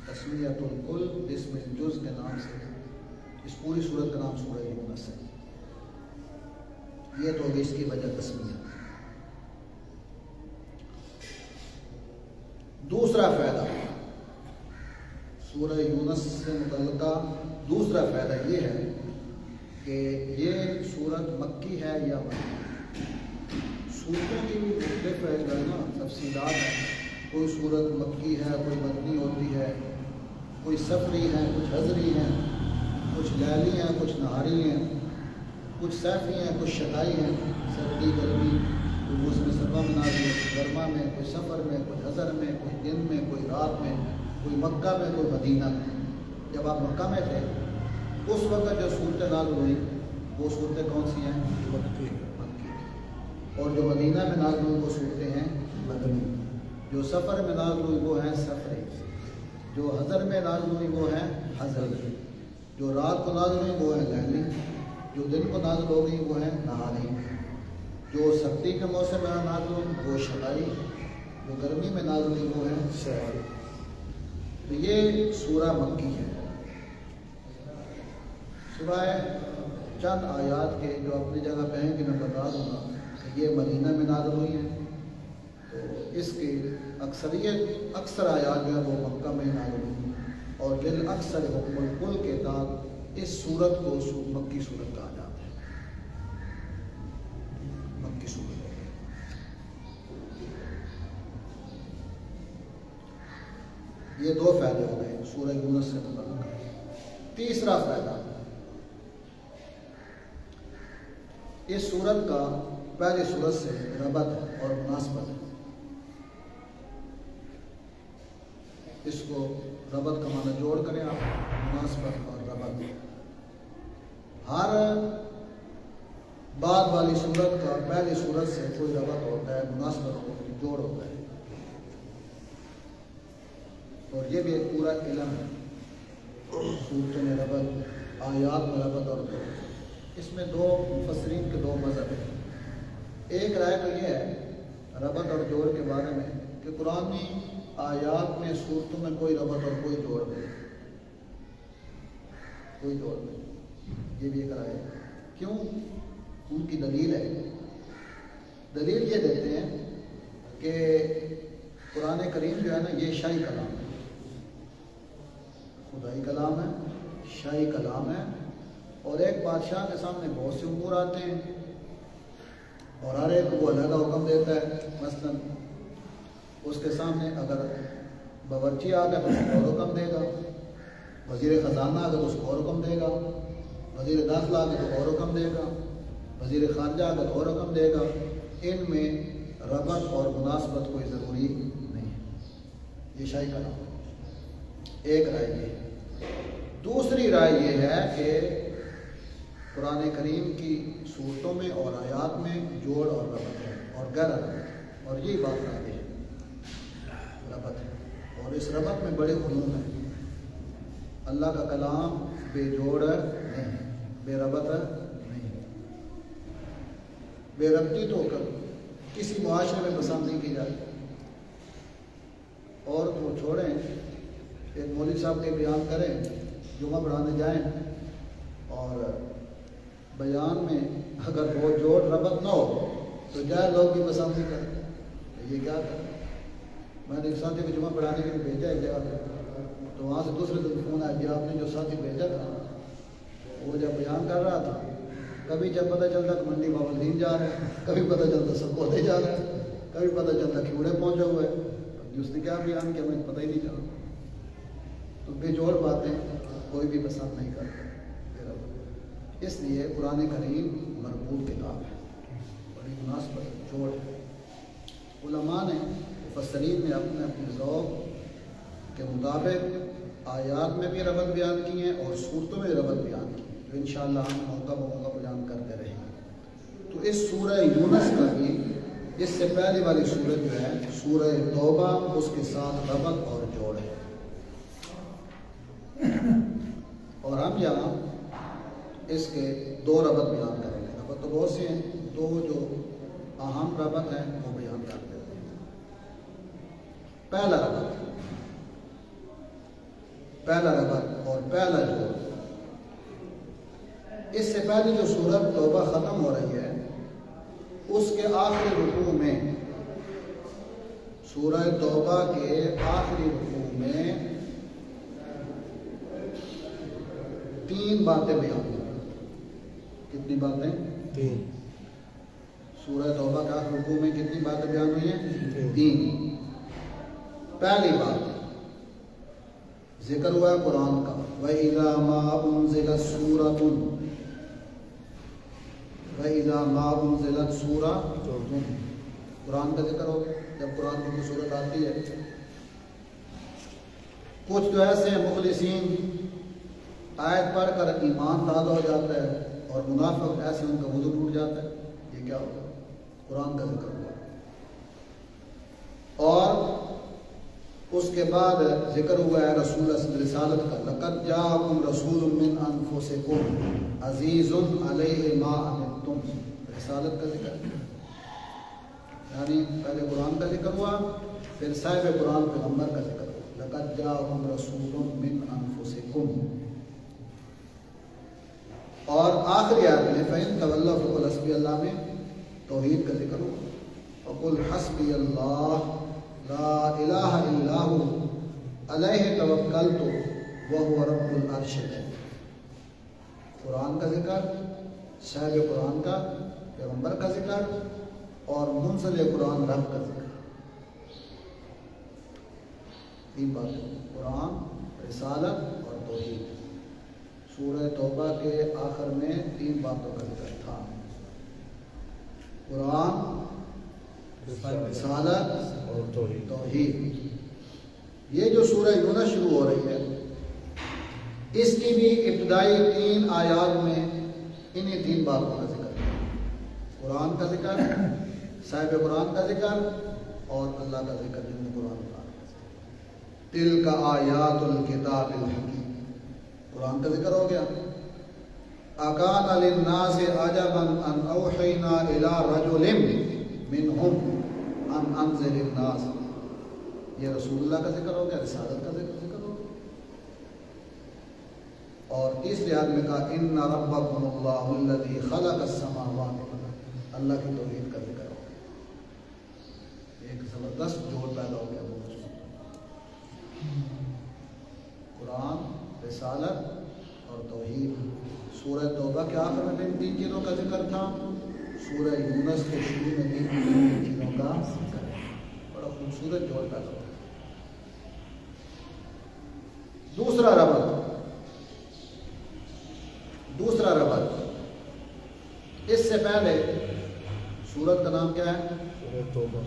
تسمیۃ الکل بسم الجز کے نام سے اس پوری سورت کا نام سورہ یونس ہے۔ یہ تو ہوگی اس کی وجہ تسمیہ۔ دوسرا فائدہ سورہ یونس سے متعلقہ دوسرا فائدہ یہ ہے کہ یہ سورت مکی ہے یا مدنی۔ سورتوں کی بھی مختلف جو ہے نا تفصیلات ہیں، کوئی سورت مکی ہے، کوئی مدنی ہوتی ہے، کوئی سفری ہے، کچھ حضری ہیں، کچھ لیلی ہیں، کچھ نہاری ہیں، کچھ سیفی ہیں، کچھ شتائی ہیں، سردی گرمی، کوئی موسم سرما میں نازل ہے، گرما میں، کوئی سفر میں، کوئی حضر میں، کوئی دن میں، کوئی رات میں، کوئی مکہ میں، کوئی مدینہ میں۔ جب آپ مکہ میں تھے اس وقت جو صورتیں نازل ہوئی وہ صورتیں کون سی ہیں؟ مکی۔ اور جو مدینہ میں نازل ہوئی وہ صورتیں ہیں مدنی۔ جو سفر میں نازل ہوئی وہ ہیں سفری، جو حضر میں نازل ہوئی وہ ہیں حضری، جو رات کو نازل ہوئی وہ ہیں لیلی، جو دن کو نازل ہو گئی وہ ہیں نہاری، جو سردی کے موسم میں نازل ہوئی وہ شتائی، جو گرمی میں نازل ہوئی وہ ہیں سیائی۔ تو یہ سورہ مکی ہے۔ سوائے چند آیات کے جو اپنی جگہ پہ ہیں کہ میں بتا دوں گا کہ یہ مدینہ میں نازل ہوئی ہیں، تو اس کی اکثر آیات جو ہے وہ مکہ میں نازل ہوئی ہیں، اور بالاکثر حکم الکل کے تحت اس صورت کو مکی صورت کہا جاتا ہے، مکی صورت۔ یہ دو فائدے ہو گئے سورہ یونس سے متعلق۔ تیسرا فائدہ، اس سورت کا پہلی سورت سے ربط اور مناسبت ہے۔ اس کو ربط کا معنی جوڑ کریں آپ، مناسبت اور ربط۔ ہر بعد والی سورت کا پہلی سورت سے کوئی ربط ہوتا ہے، مناسبت ہوتی ہے، جوڑ ہوتا ہے، اور یہ بھی ایک پورا علم ہے۔ سورتوں میں ربط، آیات میں ربط اور جوڑ۔ اس میں دو مفسرین کے دو مذہب ہیں۔ ایک رائے تو یہ ہے ربط اور جوڑ کے بارے میں کہ قرآنی آیات میں صورتوں میں کوئی ربط اور کوئی جوڑ نہیں، کوئی جوڑ نہیں، یہ بھی ایک رائے ہے۔ کیوں؟ ان کی دلیل ہے۔ دلیل یہ دیتے ہیں کہ قرآن کریم جو ہے نا، یہ شاہی کلام ہے، خدائی کلام ہے، شاہی کلام ہے، اور ایک بادشاہ کے سامنے بہت سے امور آتے ہیں اور ہر ایک کو علیحدہ حکم دیتا ہے۔ مثلا اس کے سامنے اگر باورچی آ گیا تو اس کو اور حکم دے گا، وزیر خزانہ آ گیا تو اس کو اور حکم دے گا، وزیر داخلہ آ گیا تو اور حکم دے گا، وزیر خارجہ آ گیا تو اور حکم دے گا۔ ان میں ربط اور مناسبت کوئی ضروری نہیں ہے، یہ شاہی کلام ہے۔ ایک رائے یہ ہے۔ دوسری رائے یہ ہے کہ قرآن کریم کی صورتوں میں اور آیات میں جوڑ اور ربط ہے، اور گہرا ربط ہے، اور یہی بات راجح ہے، ربط ہے، اور اس ربط میں بڑے علوم ہیں۔ اللہ کا کلام بے جوڑ نہیں، بے ربط نہیں، بے ربطی تو کسی معاشرے میں پسند نہیں کی جاتی۔ اور وہ چھوڑیں، ایک مولوی صاحب کے بیان کریں، جمعہ پڑھانے جائیں اور بیان میں اگر وہ جوڑ ربط نہ ہو تو جائے لوگ بھی پسند نہیں کرتے، تو یہ کیا کریں؟ میں نے ایک ساتھی کو جمعہ پڑھانے کے لیے بھیجا ایک جگہ پہ، تو وہاں سے دوسرے دن فون آیا کہ آپ نے جو ساتھی بھیجا تھا وہ جب بیان کر رہا تھا، کبھی جب پتہ چلتا کہ منڈی باولدین جا رہے ہیں، کبھی پتہ چلتا سکوتے جا رہے ہیں، کبھی پتہ چلتا کھیوڑے پہنچے ہوئے، اس نے کیا بیان کیا مجھے پتہ ہی نہیں چلا۔ تو بے جوڑ باتیں کوئی بھی پسند نہیں کرتا، اس لیے قرآن کریم مربوط کتاب ہے، بڑی مناسبت جوڑ ہے۔ علماء نے، مفسرین نے اپنے اپنے ذوق کے مطابق آیات میں بھی ربط بیان کی ہیں اور صورتوں میں ربط بیان کی ہیں، جو انشاءاللہ ہم موقع بموقع بیان کرتے رہیں گے۔ تو اس سورہ یونس کا بھی، اس سے پہلے والی سورت جو ہے سورہ توبہ، اس کے ساتھ ربط اور جوڑ ہے۔ اور ہم یہاں اس کے دو ربط بیان کریں گے۔ ربط تو بہت سے ہیں، دو جو اہم ربط ہیں وہ بیان کر دیتے ہیں۔ پہلا ربط اور پہلا جوڑ، اس سے پہلے جو سورت توبہ ختم ہو رہی ہے، اس کے آخری رکوع میں، سورہ توبہ کے آخری رکوع میں 3 باتیں بیان ہوئی۔ کتنی باتیں؟ 3۔ سورہ توبہ کے آخری رکوع میں کتنی باتیں بیان ہوئی ہیں؟ 3۔ پہلی بات ذکر ہوا ہے قرآن کا، وَإِذَا مَا أُنزِلَتْ سُورَةٌ، وَإِذَا مَا أُنزِلَتْ سُورَةٌ، قرآن کا ذکر ہو گیا۔ جب قرآن کی کوئی صورت آتی ہے، کچھ تو ایسے مخلصین آیت پڑھ کر ایمان تازہ ہو جاتا ہے، اور منافق ایسے ان کا وضو ٹوٹ جاتا ہے۔ یہ کیا ہوگا؟ قرآن کا ذکر ہوا۔ اور اس کے بعد ذکر ہوا ہے رسول رسالت کا، لَقَدْ جَاءَكُمْ رَسُولٌ مِّنْ أَنفُسِكُمْ عَزِيزٌ عَلَيْهِ مَا عَنِتُّمْ، رسالت کا ذکر، یعنی پہلے قرآن کا ذکر ہوا، پھر صاحب قرآن پیغمبر کا ذکر ہوا، لَقَدْ جَاءَكُمْ رَسُولٌ مِّنْ أَنفُسِكُمْ۔ اور آخری آیت میں فَإِن تَوَلَّوْا فَقُلْ حَسْبِيَ اللَّهُ میں توحید کا ذکر ہو، فَقُلْ حَسْبِيَ اللَّهُ لَا إِلَٰهَ إِلَّا هُوَ عَلَيْهِ تَوَكَّلْتُ وَهُوَ رَبُّ الْعَرْشِ الْعَظِيمِ۔ قرآن کا ذکر، صاحب قرآن کا، پیغمبر کا ذکر اور منزل قرآن رب کا ذکر، تین باتیں، قرآن، رسالت اور توحید۔ سورہ توبہ کے آخر میں تین باتوں کا ذکر تھا، قرآن، رسالت اور توحید۔ یہ جو سورہ یونس شروع ہو رہی ہے، اس کی بھی ابتدائی 3 آیات میں انہیں 3 باتوں کا ذکر ہے، قرآن کا ذکر، صاحب قرآن کا ذکر اور اللہ کا ذکر جن میں قرآن کا تلک آیات الکتاب الحکیم۔ قرآن کا ذکر ہو گیا، اکان للناس عجبا ان اوحینا الی رجل منہم ان انذر الناس، یہ رسول اللہ کا ذکر ہو گیا، رسالت کا ذکر ہو گیا۔ اور تیسری آیت میں کہا ان ربکم اللہ الذی خلق السماوات والارض، اللہ کی توحید کا ذکر ہو گیا۔ ایک زبردست جوڑ پیدا ہو گیا، قرآن، رسالت اور توحید۔ سورہ توبہ کے آخر میں 3 چیزوں کا ذکر تھا، سورہ یونس کے شروع میں 3 چیزوں کا ذکر ہے، بڑا خوبصورت جوڑ پیدا ہو۔ دوسرا ربط، اس سے پہلے سورت کا نام کیا ہے؟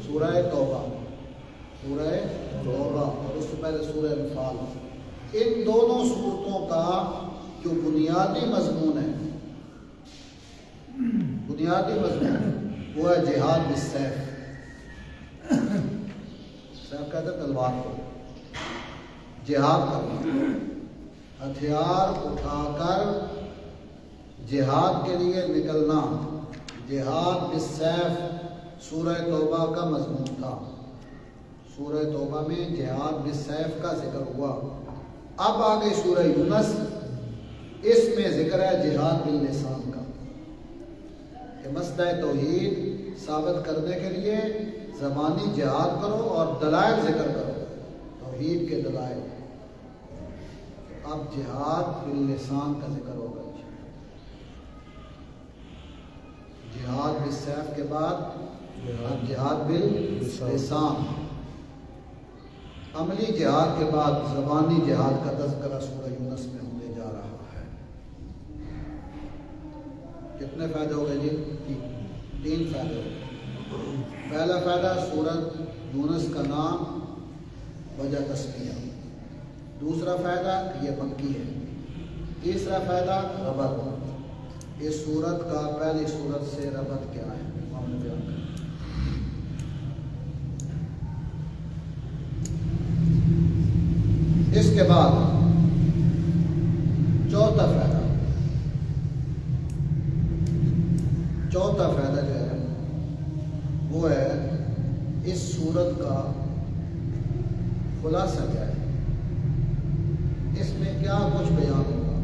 سورہ توبہ اور اس سے پہلے سورہ انفال۔ ان دونوں سورتوں کا جو بنیادی مضمون ہے وہ ہے جہاد بالسیف۔ سیف کہتے ہیں تلوار کو، جہاد کرنا، ہتھیار اٹھا کر جہاد کے لیے نکلنا، جہاد بالسیف سورہ توبہ کا مضمون تھا۔ سورہ توبہ میں جہاد بالسیف کا ذکر ہوا۔ اب آگے سورہ یونس، اس میں ذکر ہے جہاد باللسان کا، کہ مسئلہ توحید ثابت کرنے کے لیے زبانی جہاد کرو اور دلائل ذکر کرو، توحید کے دلائل۔ اب جہاد باللسان کا ذکر ہوگا، جہاد بالسیف کے بعد اب جہاد باللسان، عملی جہاد کے بعد زبانی جہاد کا تذکرہ سورہ یونس میں ہونے جا رہا ہے۔ کتنے فائدے ہو گئے جی؟ 3 فائدے ہو گئے۔ پہلا فائدہ، سورۃ یونس کا نام وجہ تسمیہ۔ دوسرا فائدہ کہ یہ مکی ہے۔ تیسرا فائدہ ربط، اس سورت کا پہلی سورت سے ربط کیا ہے، ہم نے بیان کیا۔ اس کے بعد چوتھا فائدہ جو ہے وہ ہے اس سورت کا خلاصہ کیا ہے، اس میں کیا کچھ بیان ہوگا۔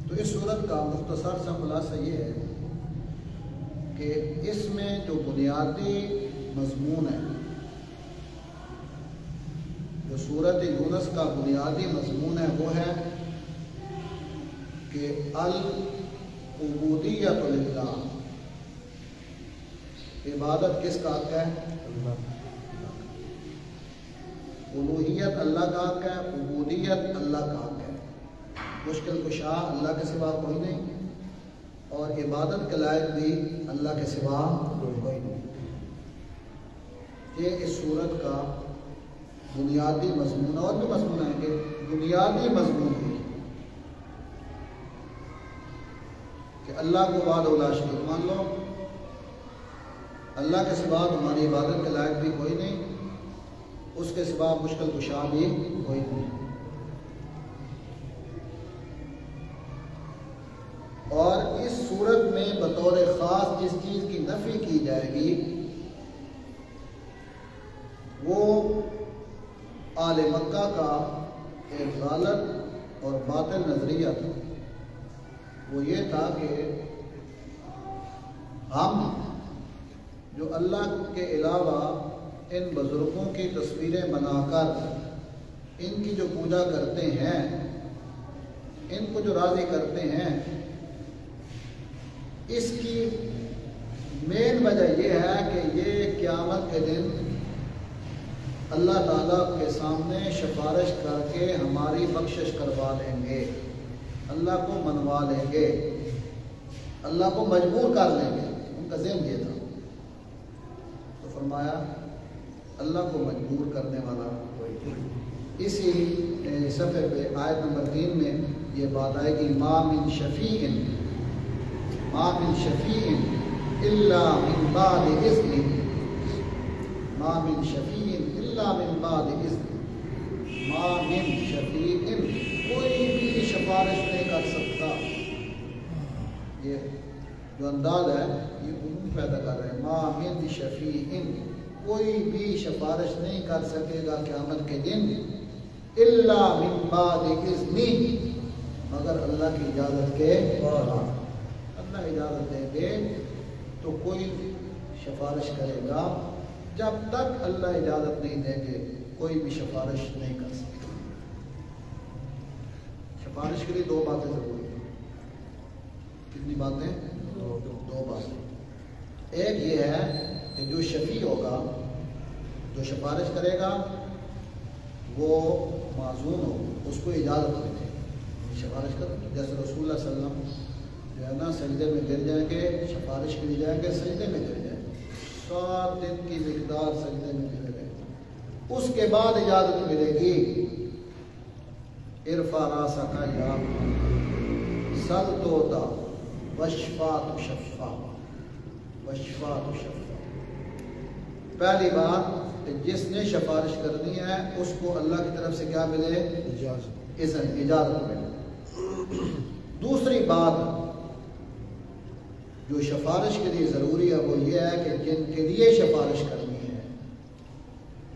تو اس سورت کا مختصر سا خلاصہ یہ ہے کہ اس میں جو بنیادی مضمون ہے، جو سورۃ یونس کا بنیادی مضمون ہے، وہ ہے کہ العبودیۃ للہ، عبادت کس کا حق ہے؟ الوہیت اللہ کا حق ہے، عبودیت اللہ کا حق ہے، مشکل کشا اللہ کے سوا کوئی نہیں، اور عبادت کے لائق بھی اللہ کے سوا کوئی نہیں۔ یہ اس سورت کا بنیادی مضمون، اور بھی مضمون ہے کہ بنیادی مضمون ہے کہ اللہ کو وحدہ لا شریک مان لو، اللہ کے سوا تمہاری عبادت کے لائق بھی کوئی نہیں، اس کے سوا مشکل کشا بھی کوئی نہیں۔ اور اس صورت میں بطور خاص جس چیز کی نفی کی جائے گی وہ آل مکہ کا کا ایک غلط اور باطل نظریہ تھا، وہ یہ تھا کہ ہم جو اللہ کے علاوہ ان بزرگوں کی تصویریں بنا کر ان کی جو پوجا کرتے ہیں، ان کو جو راضی کرتے ہیں، اس کی مین وجہ یہ ہے کہ یہ قیامت کے دن اللہ تعالیٰ کے سامنے سفارش کر کے ہماری بخشش کروا لیں گے، اللہ کو منوا لیں گے، اللہ کو مجبور کر لیں گے۔ ان کا ذہن یہ تھا، تو فرمایا اللہ کو مجبور کرنے والا کوئی نہیں۔ اسی صفحے پہ آیت نمبر 3 میں یہ بات آئے گی، ما من شفیع الا من بعد اذن، ما من شفیع الا من بعد اذن، ما من شفیع، کوئی بھی سفارش نہیں کر سکتا۔ یہ جو انداز ہے یہ عموم پیدا کر رہے ہیں، ما من شفیع، کوئی بھی سفارش نہیں کر سکے گا قیامت کے دن، الا من بعد اذن، مگر اللہ کی اجازت کے بعد۔ اللہ اجازت دیں گے تو کوئی سفارش کرے گا، جب تک اللہ اجازت نہیں دیں گے کوئی بھی سفارش نہیں کر سکتا۔ سفارش کے لیے 2 باتیں ضروری ہیں۔ کتنی باتیں؟ 2 باتیں۔ ایک یہ ہے کہ جو شفیع ہوگا، جو سفارش کرے گا، وہ معذون ہو، اس کو اجازت ملے سفارش کر۔ جیسے رسول اللہ صلی اللہ علیہ وسلم جو ہے نا سجدے میں گر جائیں گے، سفارش کے لیے جائیں گے، سجدے میں گر جائیں گے، 7 دن کی مقدار سجدے میں گر گئے، اس کے بعد اجازت ملے گی، ارفع راسک یا سل تودا وشفا تشفا، وشفا تشفا۔ پہلی بات کہ جس نے سفارش کرنی ہے اس کو اللہ کی طرف سے کیا ملے؟ اجازت ملے۔ دوسری بات جو سفارش کے لیے ضروری ہے وہ یہ ہے کہ جن کے لیے سفارش کرنی ہے،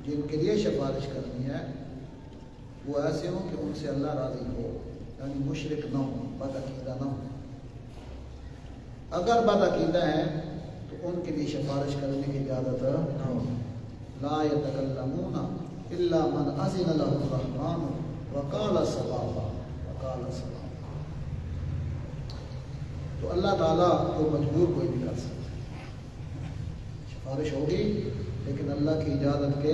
جن کے لیے سفارش کرنی ہے وہ ایسے ہوں کہ ان سے اللہ راضی ہو، یعنی مشرک نہ ہو، بدعقیدہ نہ ہو۔ اگر بدعقیدہ ہیں تو ان کے لیے سفارش کرنے کی اجازت نہ ہو۔ لا يتکلمون الا من اذن له الرحمن وقال صوابا، وقال صوابا۔ تو اللہ تعالیٰ کو مجبور کوئی نہیں کر سکتا، سفارش ہوگی لیکن اللہ کی اجازت کے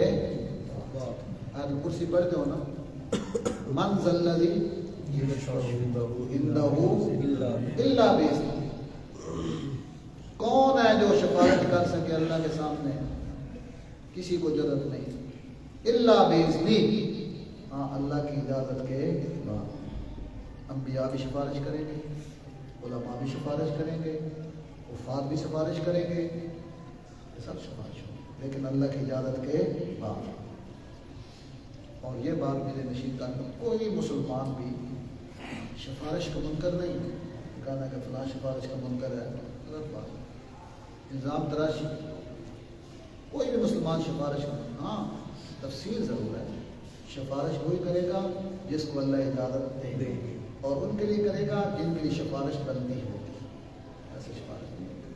بعد۔ آیت الکرسی پڑھتے ہو نا، من ذا الذی عنده الا باذنہ، کون ہے جو سفارش کر سکے اللہ کے سامنے؟ کسی کو ضرورت نہیں، الا باذنہ، ہاں اللہ کی اجازت کے بعد۔ انبیاء بھی سفارش کریں گے، علماء بھی سفارش کریں گے، وفات بھی سفارش کریں گے، یہ سب سفارش ہوگی لیکن اللہ کی اجازت کے بعد۔ اور یہ بات میرے نشین کا کوئی مسلمان بھی سفارش کا منکر نہیں کہنا کہ فلاں سفارش کا منکر ہے، غلط بات۔ نظام تراشی، کوئی بھی مسلمان سفارش کا، ہاں تفصیل ضرور ہے، سفارش وہی کرے گا جس کو اللہ اجازت دے گی، اور ان کے لیے کرے گا جن کے لیے سفارش بننی ہوگی۔ ایسے سفارش نہیں ہوگی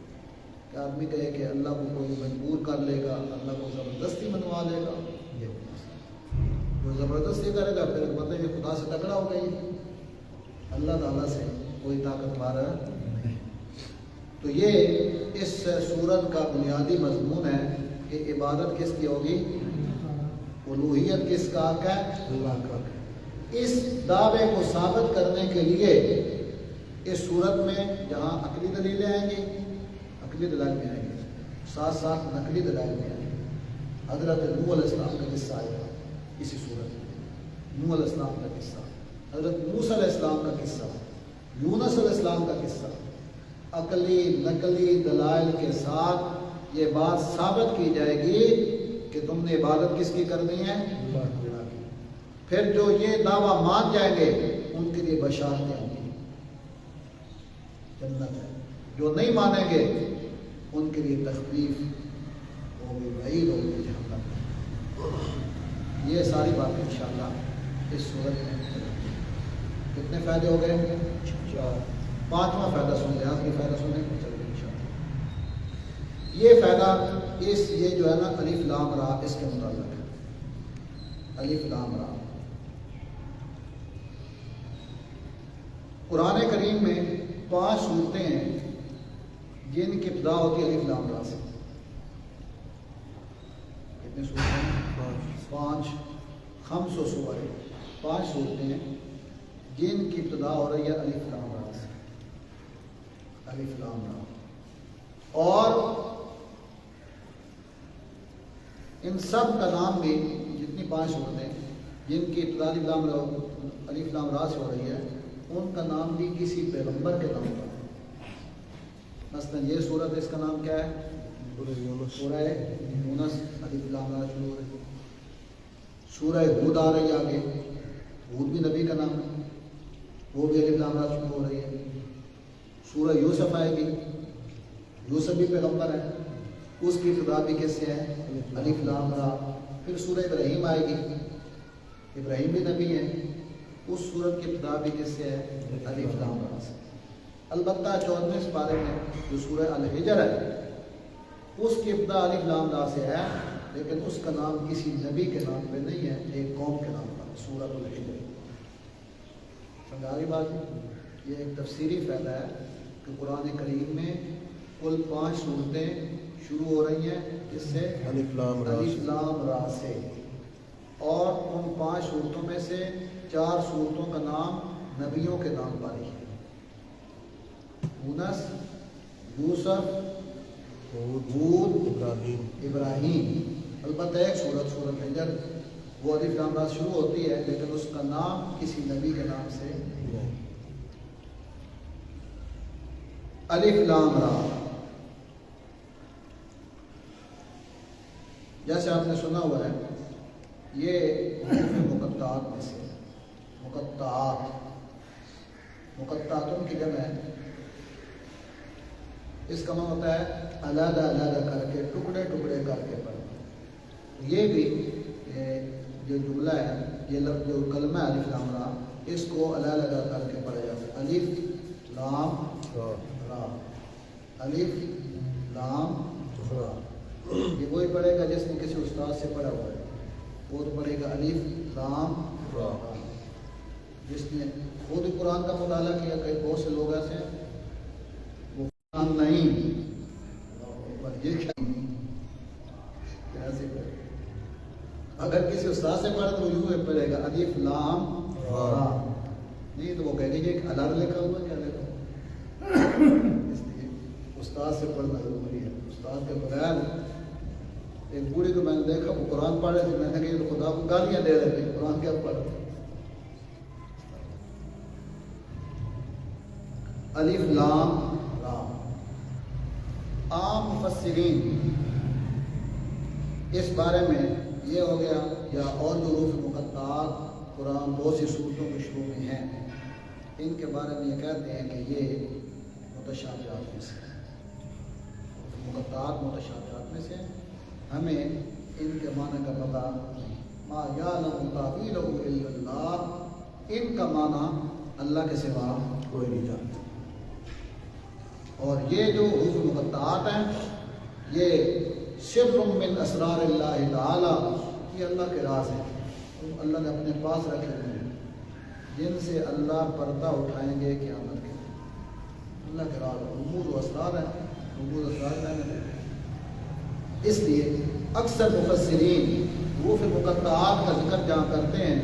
کہ آدمی کہے کہ اللہ کو کوئی مجبور کر لے گا، اللہ کو زبردستی منوا لے گا، یہ وہ زبردستی کرے گا پھر مطلب یہ خدا سے تکڑا ہو گئی، اللہ تعالیٰ سے کوئی طاقت مار نہیں۔ تو یہ اس سورت کا بنیادی مضمون ہے کہ عبادت کس کی ہوگی؟ الوہیت کس کا حق ہے؟ اللہ کا۔ اس دعوے کو ثابت کرنے کے لیے اس صورت میں جہاں عقلی دلیلیں آئیں گی، عقلی دلائل بھی آئیں گی، ساتھ ساتھ نقلی دلائل بھی آئیں گی۔ حضرت نوح علیہ السلام کا قصہ آئے گا اسی صورت میں، نوح علیہ السلام کا قصہ، حضرت موسیٰ علیہ السلام کا قصہ، یونس علیہ السلام کا قصہ، عقلی نقلی دلائل کے ساتھ یہ بات ثابت کی جائے گی کہ تم نے عبادت کس کی کرنی ہے؟ اللہ کی۔ پھر جو یہ دعویٰ مان جائیں گے ان کے لیے بشارتیں ہوں گی، جنت ہے۔ جو نہیں مانیں گے ان کے لیے تخفیف ہوگی، وعید ہوگی، جہنم۔ یہ ساری باتیں انشاءاللہ اس صورت میں کتنے فائدے ہو گئے؟ 4. 5واں فائدہ سن لیں، آخری فائدہ سنیں گے چلیں انشاءاللہ. یہ فائدہ یہ جو ہے نا الف لام را اس کے متعلق ہے. الف لام را قرآن کریم میں 5 صورتیں ہیں جن کی ابتدا ہوتی ہے الف لام را سے. کتنی صورتیں ہیں؟ 5 5 صورتیں ہیں جن کی ابتدا ہو رہی ہے الف لام را سے. الف لام را. اور ان سب کا نام بھی جتنی 5 صورتیں جن کی ابتدا الف لام را سے ہو رہی ہے ان کا نام بھی کسی پیغمبر کے نام پر ہے. مثلا یہ صورت اس کا نام کیا ہے؟ سورہ یونس الف لام را شروع ہو رہی ہے. سورہ ہود آ رہی ہے آگے، ہود بھی نبی کا نام ہے، وہ بھی الف لام را شروع ہو رہی ہے. سورہ یوسف آئے گی، یوسف بھی پیغمبر ہے، اس کی ابتدا بھی کس سے ہے؟ الف لام را. پھر سورہ ابراہیم آئے گی، ابراہیم بھی نبی ہے، اس سورت کی ابتدا بھی کس سے ہے؟ الف لام را سے. البتہ 54 پارے میں جو سورہ الحجر ہے اس کی ابتدا الف لام را سے ہے، لیکن اس کا نام کسی نبی کے نام پہ نہیں ہے، ایک قوم کے نام پر، سورۃ الحجر. سمجھا رہی بات؟ یہ ایک تفسیری فائدہ ہے کہ قرآن کریم میں کل 5 صورتیں شروع ہو رہی ہیں جس سے الف لام را سے، اور ان 5 صورتوں میں سے 4 صورتوں کا نام نبیوں کے نام پر ہی ہے. یونس، یوسف، ہود، ابراہیم. البتہ ایک سورت الحجر وہ الف لام را شروع ہوتی ہے لیکن اس کا نام کسی نبی کے نام سے نہیں. الف لام را جیسے آپ نے سنا ہوا ہے یہ مقطعات میں سے. مقطعات کی جمع ہے. اس کا مطلب ہوتا ہے علیحدہ کر کے، ٹکڑے کر کے پڑھنا. یہ بھی جو جملہ ہے، یہ لفظ جو کلمہ ہے الف لام را، اس کو علیحدہ کر کے پڑھا جاتا ہے. الف لام را، الف لام را. یہ وہی پڑھے گا جس نے کسی استاد سے پڑھا ہوا ہے، وہ تو پڑھے گا الف لام را. جس نے خود قرآن کا مطالعہ کیا، کئی بہت سے لوگ ایسے ہیں وہ قرآن نہیں، یہ کیسے پڑھے؟ اگر کسی استاد سے پڑھے تو وہ یوں پڑھے گا الف لام را. نہیں تو وہ کہے گا یہ ایک الگ لکھا ہوا کیا لکھا. اس لیے استاد سے پڑھنا ضروری ہے. استاد کے بغیر ایک بوڑھی کو میں نے دیکھا وہ قرآن پڑھ رہے تھے، میں نے کہا یہ تو خدا کو گالیاں دے رہے تھے، قرآن کیا پڑھ رہے. الف لام را. عام مفسرین اس بارے میں یہ ہو گیا، یا اور جو حروف مقطعات قرآن بہت سی صورتوں کے شروع میں ہیں، ان کے بارے میں یہ کہتے ہیں کہ یہ متشابہات میں سے، مقطعات متشابہات میں سے. ہمیں ان کے معنی کا پتہ نہیں. ما یعلم تاویلہ الا اللہ، ان کا معنی اللہ کے سوا کوئی نہیں جانتا. اور یہ جو حروف مقطعات ہیں یہ سر من اسرار اللہ تعالی، یہ اللہ کے راز ہیں، اللہ نے اپنے پاس رکھے ہوئے ہیں جن سے اللہ پردہ اٹھائیں گے قیامت کے دن. اللہ کے راز رموز و اسرار ہیں، رموز و اسرار ہیں. اس لیے اکثر مفسرین حروف مقطعات کا ذکر جہاں کرتے ہیں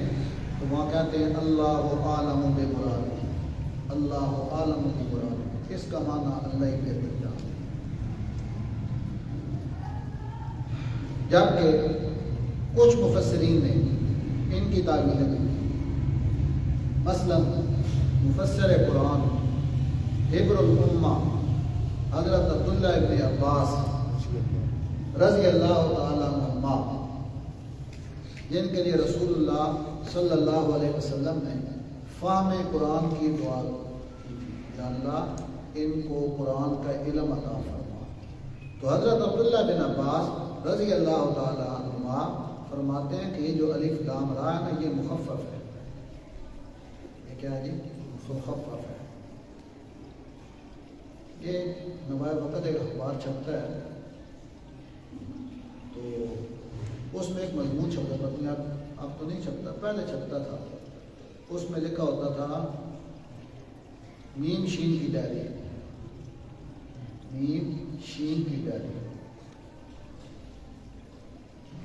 تو وہاں کہتے ہیں اللہ عالم بمرادہ، اللہ عالم بمرادہ. اس کا معنی اللہ ہی بہتر جانتے ہیں. جبکہ کچھ مفسرین نے ان کی تعویل کی. مثلا مفسر قرآن حبر الامہ حضرت عبداللہ ابن عباس رضی اللہ تعالیٰ عنہما، جن کے لیے رسول اللہ صلی اللہ علیہ وسلم نے فہم قرآن کی دعا کی تھی، یا اللہ ان کو قرآن کا علم عطا فرما. تو حضرت عبداللہ بن عباس رضی اللہ تعالیٰ عنہما فرماتے ہیں کہ یہ جو الف لام را ہے نا یہ مخفف ہے، کیا ہے جی مخفف ہے. یہ نوائے وقت ایک اخبار چھپتا ہے تو اس میں ایک مضمون چھپتا تھا، اپنے اب تو نہیں چھپتا، پہلے چھپتا تھا. اس میں لکھا ہوتا تھا میم شین کی ڈائری، میم شین کی ڈائری،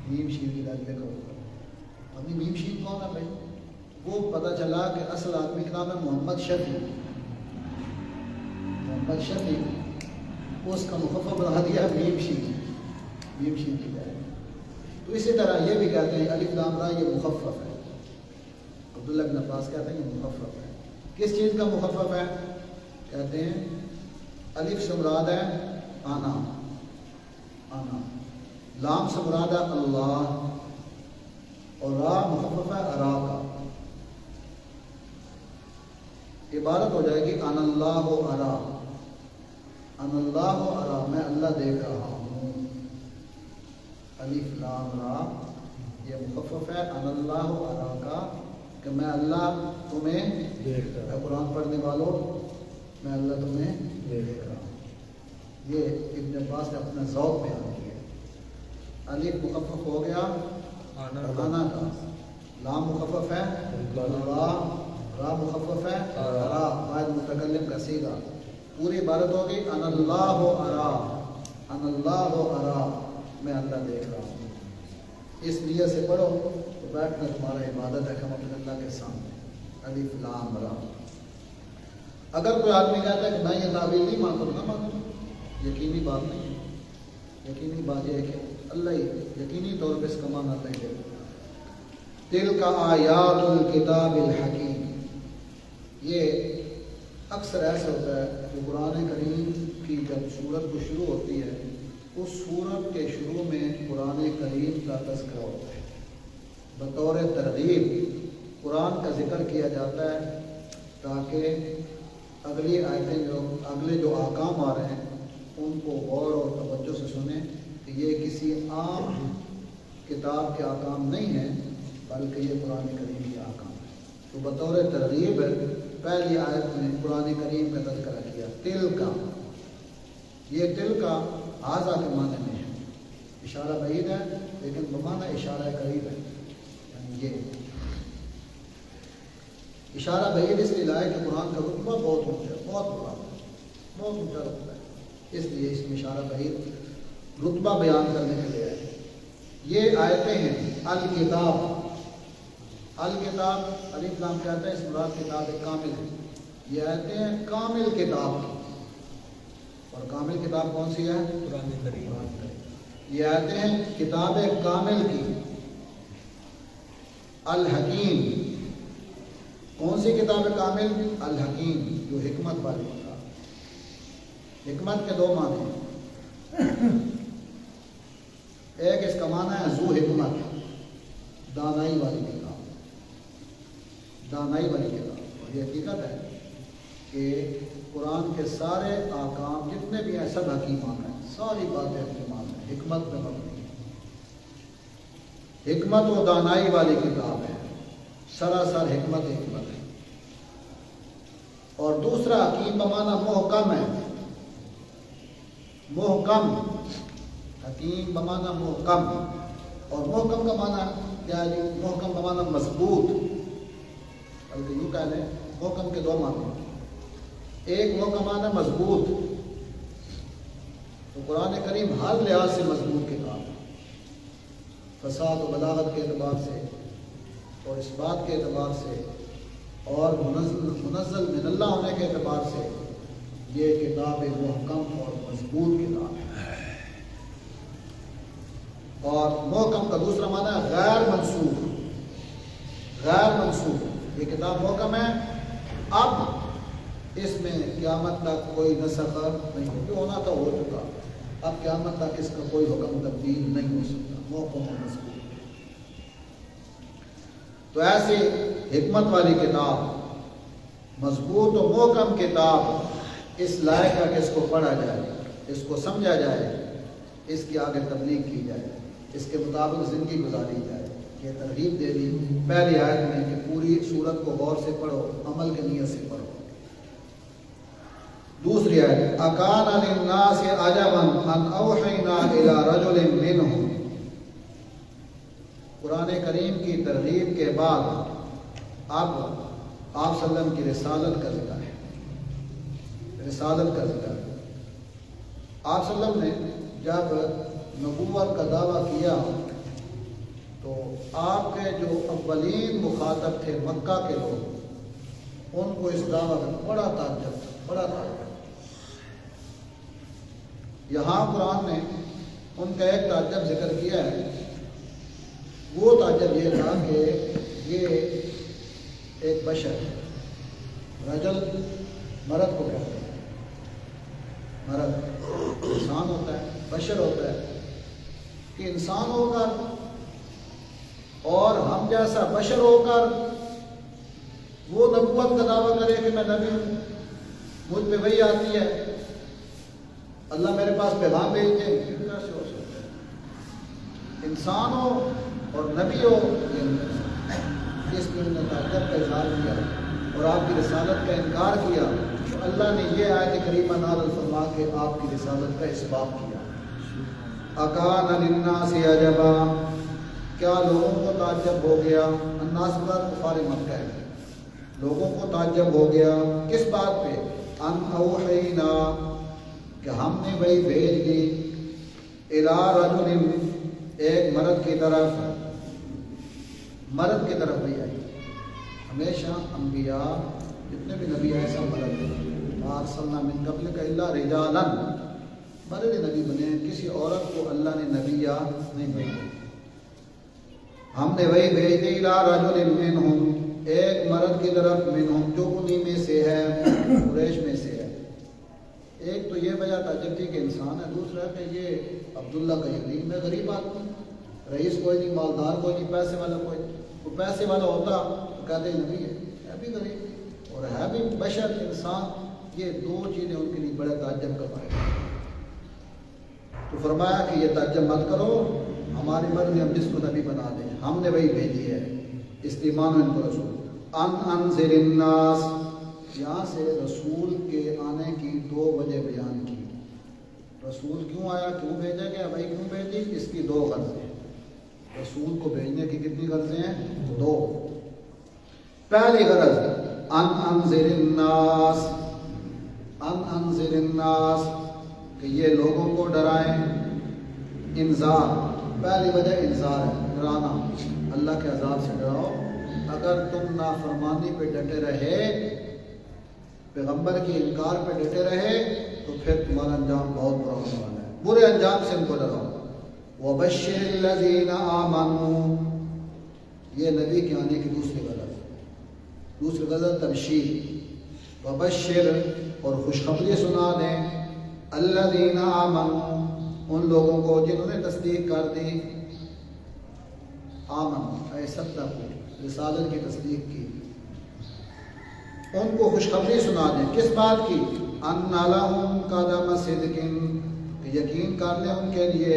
میم شین کی ڈائری لکھا ہوتا تھا. ابھی میم شین کون ہے بھائی؟ وہ پتہ چلا کہ اصل آدمی کا نام ہے محمد شفیع. محمد شفیع اس کا مخفف بنا دیا میم شین، میم شین کی ڈائری. تو اسی طرح یہ بھی کہتے ہیں الف لام را یہ مخفف ہے. عبداللہ بن عباس کہتے ہیں یہ مخفف ہے. کس چیز کا مخفف ہے؟ کہتے ہیں الف سے مراد ہے آنا، آنا. لام سے مراد ہے اللہ، اور را مخفف ہے ارا کا. عبارت ہو جائے گی ان اللہ و ارا، ان اللہ و ارا، میں اللہ دیکھ رہا ہوں. الف لام را یہ مخفف ہے ان اللہ و ارا کا، کہ میں اللہ تمہیں دیکھ رہا ہوں. قرآن پڑھنے والوں میں اللہ تمہیں دیکھ رہا ہوں. یہ ابن عباس نے اپنا ذوق بیان کیا. الف مخفف ہو گیا آنا کا، لام مخفف ہے را مخفف ہے ارا، واحد متکلم کا صیغہ. پوری عبارت ہوگی ان اللہ و ارا، ان اللہ و ارا، میں اللہ دیکھ رہا ہوں. اس نیت سے پڑھو تو بیٹھنا تمہارا عبادت ہے اپنے اللہ کے سامنے. الف لام را. اگر کوئی آدمی کہتا ہے کہ میں یہ تعبیر نہیں مانتا، نہ مانتا، یقینی بات نہیں ہے. یقینی بات یہ ہے کہ اللہ ہی یقینی طور پہ اس کا معنی نہیں دے. تلک آیات الکتاب الحکیم. یہ اکثر ایسا ہوتا ہے کہ قرآن کریم کی جب سورت کو شروع ہوتی ہے، اس سورت کے شروع میں قرآن کریم کا تذکرہ ہوتا ہے. بطور ترغیب قرآن کا ذکر کیا جاتا ہے تاکہ اگلی آیتیں اگلے جو احکام آ رہے ہیں ان کو غور اور توجہ سے سنیں کہ یہ کسی عام کتاب کے احکام نہیں ہیں بلکہ یہ قرآن کریم کے احکام ہیں. تو بطور ترغیب پہلی آیت میں قرآن کریم کا تذکرہ کیا. تل کا، یہ تل کا آزا کے معنی میں ہے، اشارہ بعید ہے لیکن بمعنی اشارہ قریب ہے. یعنی یہ اشارہ بعید اس لیے لائے کہ قرآن کا رتبہ بہت اونچا، بہت بڑا، بہت اونچا رتبہ ہے، اس لیے اس میں اشارہ بعید رتبہ بیان کرنے کے لیے ہے. یہ آیتیں ہیں الکتاب. الکتاب الف لام کہتے ہیں اس مراد کتاب کامل ہے. یہ آیتیں ہیں کامل کتاب کی، اور کامل کتاب کون سی ہے؟ قرآن کریم. یہ آیتیں ہیں کتاب کامل کی. الحکیم، کون سی کتاب کامل؟ الحکیم، جو حکمت والی کتاب. حکمت کے دو معنی ہیں. ایک اس کا معنی ہے ذو حکمت، دانائی والی کتاب، دانائی والی کتاب. اور یہ حقیقت ہے کہ قرآن کے سارے احکام جتنے بھی ہیں سب حکیمانہ ہیں، ساری باتیں حکیمانہ ہیں، حکمت پہ مبنی ہے. حکمت و دانائی والی کتاب ہے، سراسر حکمت حکمت ہے. اور دوسرا حکیم بمانا محکم ہے. محکم، حکیم بمانا محکم. اور محکم کا معنی کیا ہے؟ محکم بمانا مضبوط. بلکہ یوں کہہ لیں محکم کے دو معنی. ایک محکم معنی مضبوط. تو قرآن کریم ہر لحاظ سے مضبوط کتاب ہے، فصاحت و بلاغت کے اعتبار سے اور اس بات کے اعتبار سے اور منزل من اللہ ہونے کے اعتبار سے یہ کتاب ایک محکم اور مضبوط کتاب ہے. اور محکم کا دوسرا معنی ہے غیر منسوخ. غیر منسوخ، یہ کتاب محکم ہے، اب اس میں قیامت تک کوئی نسخ نہیں ہو، جو ہونا تھا ہو چکا، اب قیامت تک اس کا کوئی حکم تبدیل نہیں ہو سکتا. محکم اور مضبوط. تو ایسی حکمت والی کتاب، مضبوط و محکم کتاب، اس لائق ہے کہ اس کو پڑھا جائے، اس کو سمجھا جائے، اس کی آگے تبلیغ کی جائے، اس کے مطابق زندگی گزاری جائے. یہ ترغیب دے دی پہلی آیت میں کہ پوری سورت کو غور سے پڑھو، عمل کی نیت سے پڑھو۔ دوسری آیت اکان للناس عجبا ان اوحینا الی رجل منہم، قرآن کریم کی ترغیب کے بعد اب آپ صلی اللہ علیہ وسلم کی رسالت کا ذکر ہے، رسالت کا ذکر ہے۔ آپ صلی اللہ علیہ وسلم نے جب نبوت کا دعویٰ کیا تو آپ کے جو اولین مخاطب تھے مکہ کے لوگ، ان کو اس دعویٰ کا بڑا تعجب تھا، بڑا تعجب۔ یہاں قرآن نے ان کا ایک تعجب ذکر کیا ہے، وہ تعجب یہ تھا کہ یہ ایک بشر، رجل مرد کو کہتے ہیں، مرد انسان ہوتا ہے، بشر ہوتا ہے کہ انسان ہو کر اور ہم جیسا بشر ہو کر وہ نبوت کا دعویٰ کرے کہ میں نبی ہوں، مجھ پہ وہی آتی ہے، اللہ میرے پاس پیغام بھیجتے ہیں، کیسے ہو سکتا ہے؟ انسان ہو اور نبی ہو، اس میں انہوں نے تعجب کا اظہار کیا اور آپ کی رسالت کا انکار کیا، تو اللہ نے یہ آیت کریمہ نازل فرما کے آپ کی رسالت کا اثبات کیا۔ اکان للناس عجبا، کیا لوگوں کو تعجب ہو گیا؟ الناس بعد کفار مکہ ہے، لوگوں کو تعجب ہو گیا کس بات پہ؟ ان اوحینا، کہ ہم نے وہی بھیج دی، الی رجل، ایک مرد کی طرف، مرد کی طرف وہی آئی۔ ہمیشہ انبیاء جتنے بھی نبی آئے سب مرد ہیں، ما ارسلنا من قبلک الا رجالا، مرد نبی بنے ہیں، کسی عورت کو اللہ نے نبی یا نہیں بھیجا۔ ہم نے وہی بھیج دی الی رجل منہم، ایک مرد کی طرف، منہم جو انہی میں سے ہے، قریش میں سے ہے۔ ایک تو یہ وجہ تعجب تھی کہ انسان ہے، دوسرا کہ یہ عبداللہ کا یقین، میں غریب آدمی، رئیس کوئی نہیں، مالدار کوئی نہیں، پیسے والا کوئی نہیں، وہ پیسے والا ہوتا تو کہتے ہیں نبی ہے بھی غریب اور ہے بھی بشر انسان، یہ دو چیزیں ان کے لیے بڑے تعجب کا باعث۔ تو فرمایا کہ یہ تعجب مت کرو، ہماری مرضی ہم جس کو نبی بنا دیں، ہم نے وہی بھیجی ہے، اس لیے مانو ان کو رسول۔ ان انذر الناس، یہاں سے رسول کے آنے کی دو وجہ بیان کی۔ رسول کیوں آیا، کیوں بھیجا گیا، بھائی کیوں بھیجی، اس کی دو غرضیں۔ رسول کو بھیجنے کی کتنی غرضیں ہیں؟ دو۔ پہلی غرض ان انذر الناس، ان انذر الناس، کہ یہ لوگوں کو ڈرائیں، انذار، پہلی وجہ انذار ہے، ڈرانا، اللہ کے عذاب سے ڈراؤ۔ اگر تم نافرمانی پہ ڈٹے رہے، پیغمبر کی انکار پہ ڈٹے رہے، تو پھر تمہارا انجام بہت برا ہونے والا ہے، برے انجام سے ان کو ڈراؤ۔ وَبَشِّرِ الَّذِينَ آمَنُوا، یہ نبی کے آنے کی دوسری غرض، دوسری غرض تبشیر، وبشر، اور خوشخبری سنا دیں، الذین آمنوا، ان لوگوں کو جنہوں نے تصدیق کر دی، آمن اے صدقوا، رسالت کی تصدیق کی، ان کو خوشخبری سنا دیں، کس بات کی؟ ان لہم قدم صدق، کہ یقین کر لیں ان کے لیے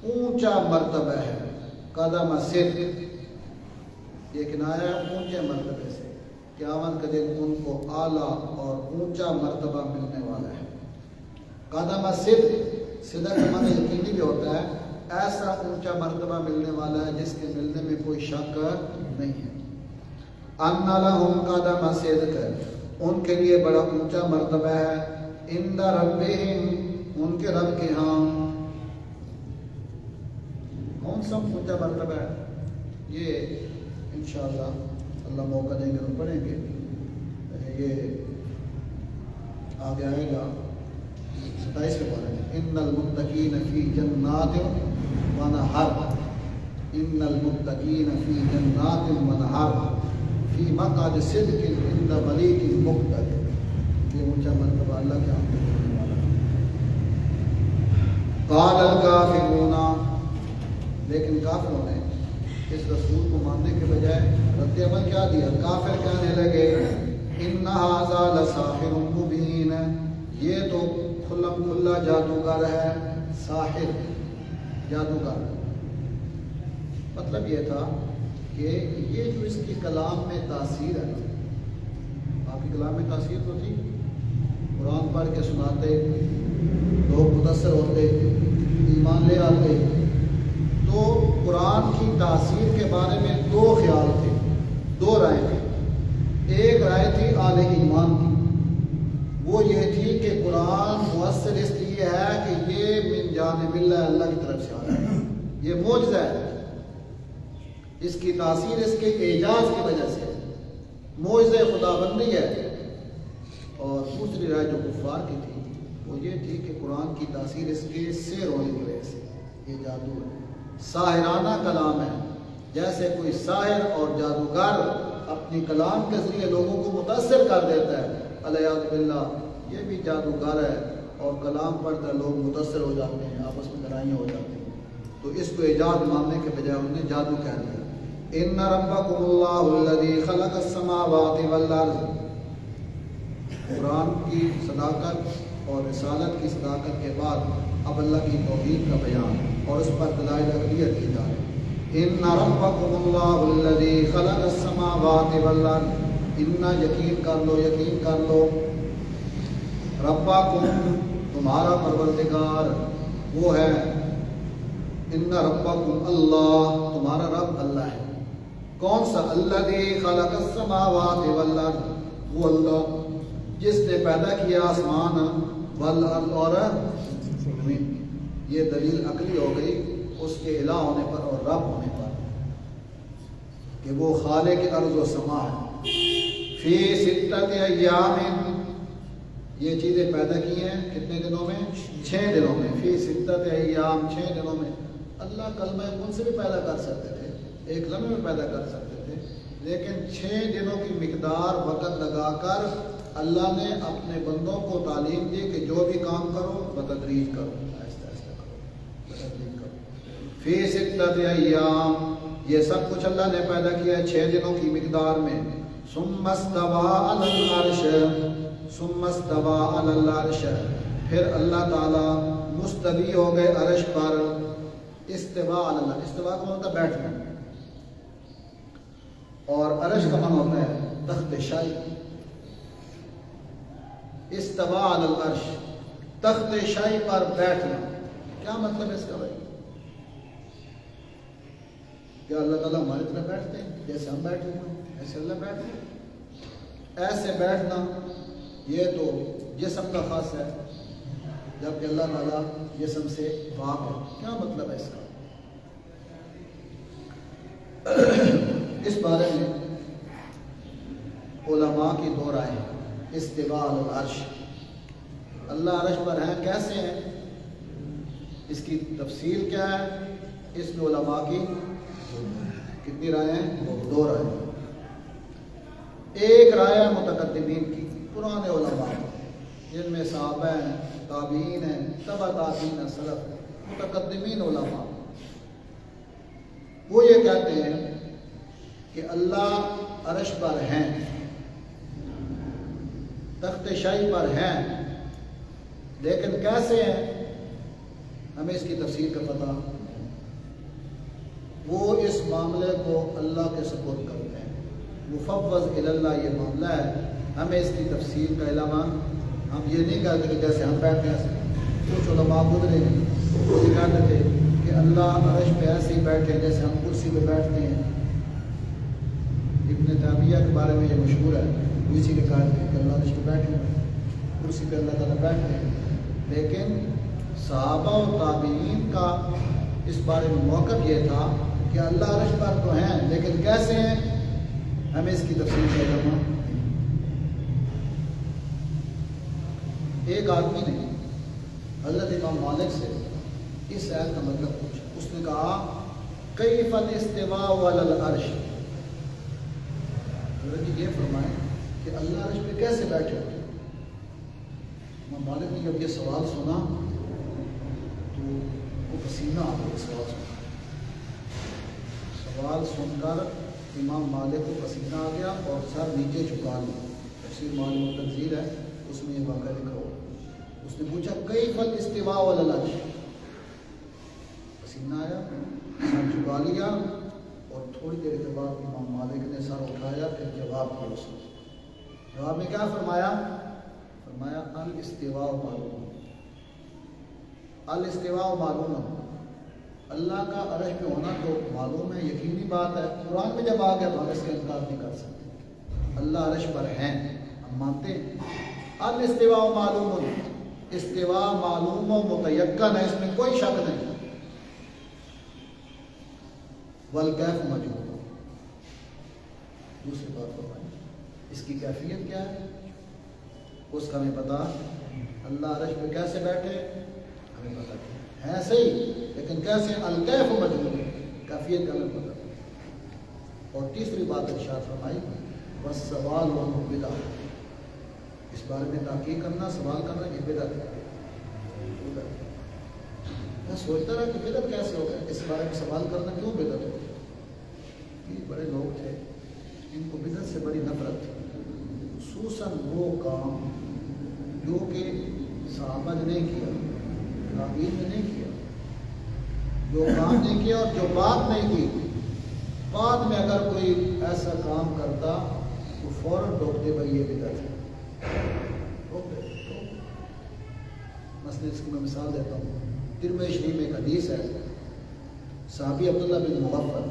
اونچا مرتبہ ہے، قدم صدق، یہ کنایا ہے اونچے مرتبے سے، قیامت کے دن ان کو اعلیٰ اور اونچا مرتبہ ملنے والا ہے۔ قدم صدق، صدق کا معنی یقینی بھی ہوتا ہے، ایسا اونچا مرتبہ ملنے والا ہے جس کے ملنے میں کوئی شک نہیں ہے۔ ان لہم قدم صدق، ان کے لیے بڑا اونچا مرتبہ ہے، عند ربہم، ان کے رب کے ہاں۔ کون سا اونچا مرتبہ ہے؟ یہ انشاءاللہ اللہ موقع دیں گے تو پڑھیں گے، یہ آگے آئے گا 27 پارے میں، ان المتقین فی جنات و نہر، ان المتقین فی جنات و نہر فی مقعد صدق عند ملیک مقتدر، یہ اونچا مرتبہ اللہ کے ہاں ملنے والا ہے۔ قال الکافرون، لیکن کافروں نے اس رسول کو ماننے کے بجائے رد عمل کیا دیا؟ کافر کہنے لگے ان ھذا لساحر مبین، یہ تو کھلم کھلا جادوگر ہے، ساحر، جادوگر، مطلب مطلب یہ تھا کہ یہ جو اس کی کلام میں تاثیر ہے، آپ کی کلام میں تاثیر تو تھی، قرآن پڑھ کے سناتے، لوگ متاثر ہوتے، ایمان لے آتے، تو قرآن کی تاثیر کے بارے میں دو خیال تھے، دو رائے تھے۔ ایک رائے تھی اہل ایمان کی، وہ یہ تھی کہ قرآن مؤثر اس لیے ہے کہ یہ من جانب اللہ، اللہ کی طرف سے آیا ہے، یہ معجزہ ہے، اس کی تاثیر اس کے اعجاز کی وجہ سے معجزہ خدا بندی ہے۔ اور دوسری رائے جو کفار کی تھی وہ یہ تھی کہ قرآن کی تاثیر اس کے سحر ہونے کی وجہ سے، یہ جادو ہے، ساحرانہ کلام ہے، جیسے کوئی ساحر اور جادوگر اپنی کلام کے ذریعے لوگوں کو متاثر کر دیتا ہے، الیاذ باللہ، یہ بھی جادوگر ہے اور کلام پڑھ کر لوگ متاثر ہو جاتے ہیں، آپس میں لڑائیاں ہو جاتی ہیں، تو اس کو ایجاد ماننے کے بجائے انہوں نے جادو کہہ دیا۔ ان ربکم اللہ الذی خلق السماوات والارض، قرآن کی صداقت اور رسالت کی صداقت کے بعد اب اللہ کی توحید کا بیان اور اس پر دلائل عقلیہ کی جا رہی۔ ان ربکم اللہ الذی خلق السماوات والارض، ان یقین کر لو، یقین کر لو، ربکم تمہارا پروردگار وہ ہے، ان ربکم اللہ تمہارا رب اللہ ہے، کون سا؟ الذی خلق السماوات والارض، وہ اللہ جس نے پیدا کیا آسمان والارض اور زمین۔ یہ دلیل عقلی ہو گئی اس کے الہ ہونے پر اور رب ہونے پر کہ وہ خالق ارض و سما ہے۔ فی ستۃ ایام، یہ چیزیں پیدا کی ہیں کتنے دنوں میں؟ 6 دنوں میں۔ فی ستۃ ایام، 6 دنوں میں۔ اللہ کلمہ کن سے بھی پیدا کر سکتے تھے، ایک لمحے میں پیدا کر سکتے تھے، لیکن 6 دنوں کی مقدار وقت لگا کر اللہ نے اپنے بندوں کو تعلیم دی کہ جو بھی کام کرو بتدریج کرو، آہستہ آہستہ کرو، بتدریج کرو۔ فی ستۃ ایام، یہ سب کچھ اللہ نے پیدا کیا ہے 6 دنوں کی مقدار میں۔ ثم استوى علی العرش، ثم استوى علی العرش، پھر اللہ تعالیٰ مستوی ہو گئے عرش پر۔ استوا علی العرش، استوا کا مطلب بیٹھنا، اور عرش کا معنی ہوتا ہے تخت شاہی۔ استوا علی العرش، تخت شاہی پر بیٹھنا، کیا مطلب ہے اس کا بھائی؟ کیا اللہ تعالیٰ ہماری طرح بیٹھتے ہیں جیسے ہم بیٹھے ہیں؟ ایسے اللہ بیٹھتے ہیں؟ ایسے بیٹھنا یہ تو جسم کا خاص ہے، جبکہ اللہ تعالیٰ جسم سے پاک ہے، کیا مطلب ہے اس کا؟ اس بارے میں علماء کی 2 رائے ہیں۔ استوا علی العرش، اللہ عرش پر ہیں، کیسے ہیں؟ اس کی تفصیل کیا ہے؟ اس میں علماء کی کتنی رائے ہیں؟ 2 رائے ہیں۔ ایک رائے متقدمین کی، پرانے علماء جن میں صحابہ ہیں، تابعین ہیں، تبع تابعین ہیں، سلف، متقدمین علماء، وہ یہ کہتے ہیں کہ اللہ عرش پر ہیں، تخت شاہی پر ہیں، لیکن کیسے ہیں ہمیں اس کی تفسیر کا پتہ، وہ اس معاملے کو اللہ کے سپرد کرتے ہیں، مفوض الی اللہ یہ معاملہ ہے، ہمیں اس کی تفسیر کا علم، ہم یہ نہیں کہتے کہ جیسے ہم بیٹھتے ہیں، کچھ علماء گزرے ہیں وہ یہ کہتے تھے کہ اللہ عرش پہ ایسے ہی بیٹھے جیسے ہم کرسی پہ بیٹھتے ہیں۔ ابن تیمیہ کے بارے میں یہ مشہور ہے، وہ اسی نے کہا کہ اللہ عرش پہ بیٹھے ہیں، کرسی پہ اللہ تعالیٰ بیٹھتے ہیں، لیکن صحابہ و تابعین کا اس بارے میں موقف یہ تھا کہ اللہ عرش پر تو ہیں لیکن کیسے ہیں ہمیں اس کی تفصیل کا علم۔ ایک آدمی نے حضرت امام مالک سے اس آیت کا مطلب پوچھا، اس نے کہا کیف الاستواء علی العرش، حضرت جی یہ فرمائیں کہ اللہ عرش پہ کیسے بیٹھے ہوتے؟ امام مالک نے جب یہ سوال سنا تو وہ پسینہ آ گیا، سوال سن کر امام مالک کو پسینہ آ گیا اور سر نیچے جھکا لیا۔ تفسیر معلوم التنزیل ہے، اس میں یہ واقعہ لکھا ہوا۔ اس نے پوچھا کیف الاستواء علی العرش، پسینہ آیا، سر جھکا لیا اور تھوڑی دیر کے بعد امام مالک نے سر اٹھایا، پھر جواب دیا اس نے. جواب میں کیا فرمایا؟ فرمایا الاستواء معلوم، الاستواء معلوم، اللہ کا عرش پہ ہونا تو معلوم ہے، یقینی بات ہے. قرآن میں جب آ گیا تو ہم اس کا انکار نہیں کر سکتے. اللہ عرش پر ہیں، ہم مانتے ہیں. الاستواء معلوم، استواء معلوم و متیقن ہے، اس میں کوئی شک نہیں. والکیف مجہول، دوسری بات فرمائی اس کی کیفیت کیا ہے اس کا ہمیں پتا. اللہ عرش پہ کیسے بیٹھے ہمیں پتا ہے صحیح، لیکن کیسے الکیف مجہول ہے، کیفیت کا ہمیں پتا. اور تیسری بات ارشاد فرمائی والسوال عنہ بدعہ، اس بارے میں تحقیق کرنا، سوال کرنا یہ بدعت ہے. میں سوچتا رہا کہ بدعت کیسے ہو گیا، اس بارے میں سوال کرنا کیوں بدعت ہو گیا. یہ بڑے لوگ تھے ان کو بدعت سے بڑی نفرت تھی، خصوصاً وہ کام جو کہ صحابہ نے نہیں کیا، تابعین نے نہیں کیا، جو کام نہیں کیا اور جو بات نہیں کی. بعد میں اگر کوئی ایسا کام کرتا تو فوراً ٹوکتے بھائی یہ بدعت ہے. مثلا اس کی میں مثال دیتا ہوں. ترمذی شریف میں ایک حدیث ہے، صحابی عبداللہ بن مغفل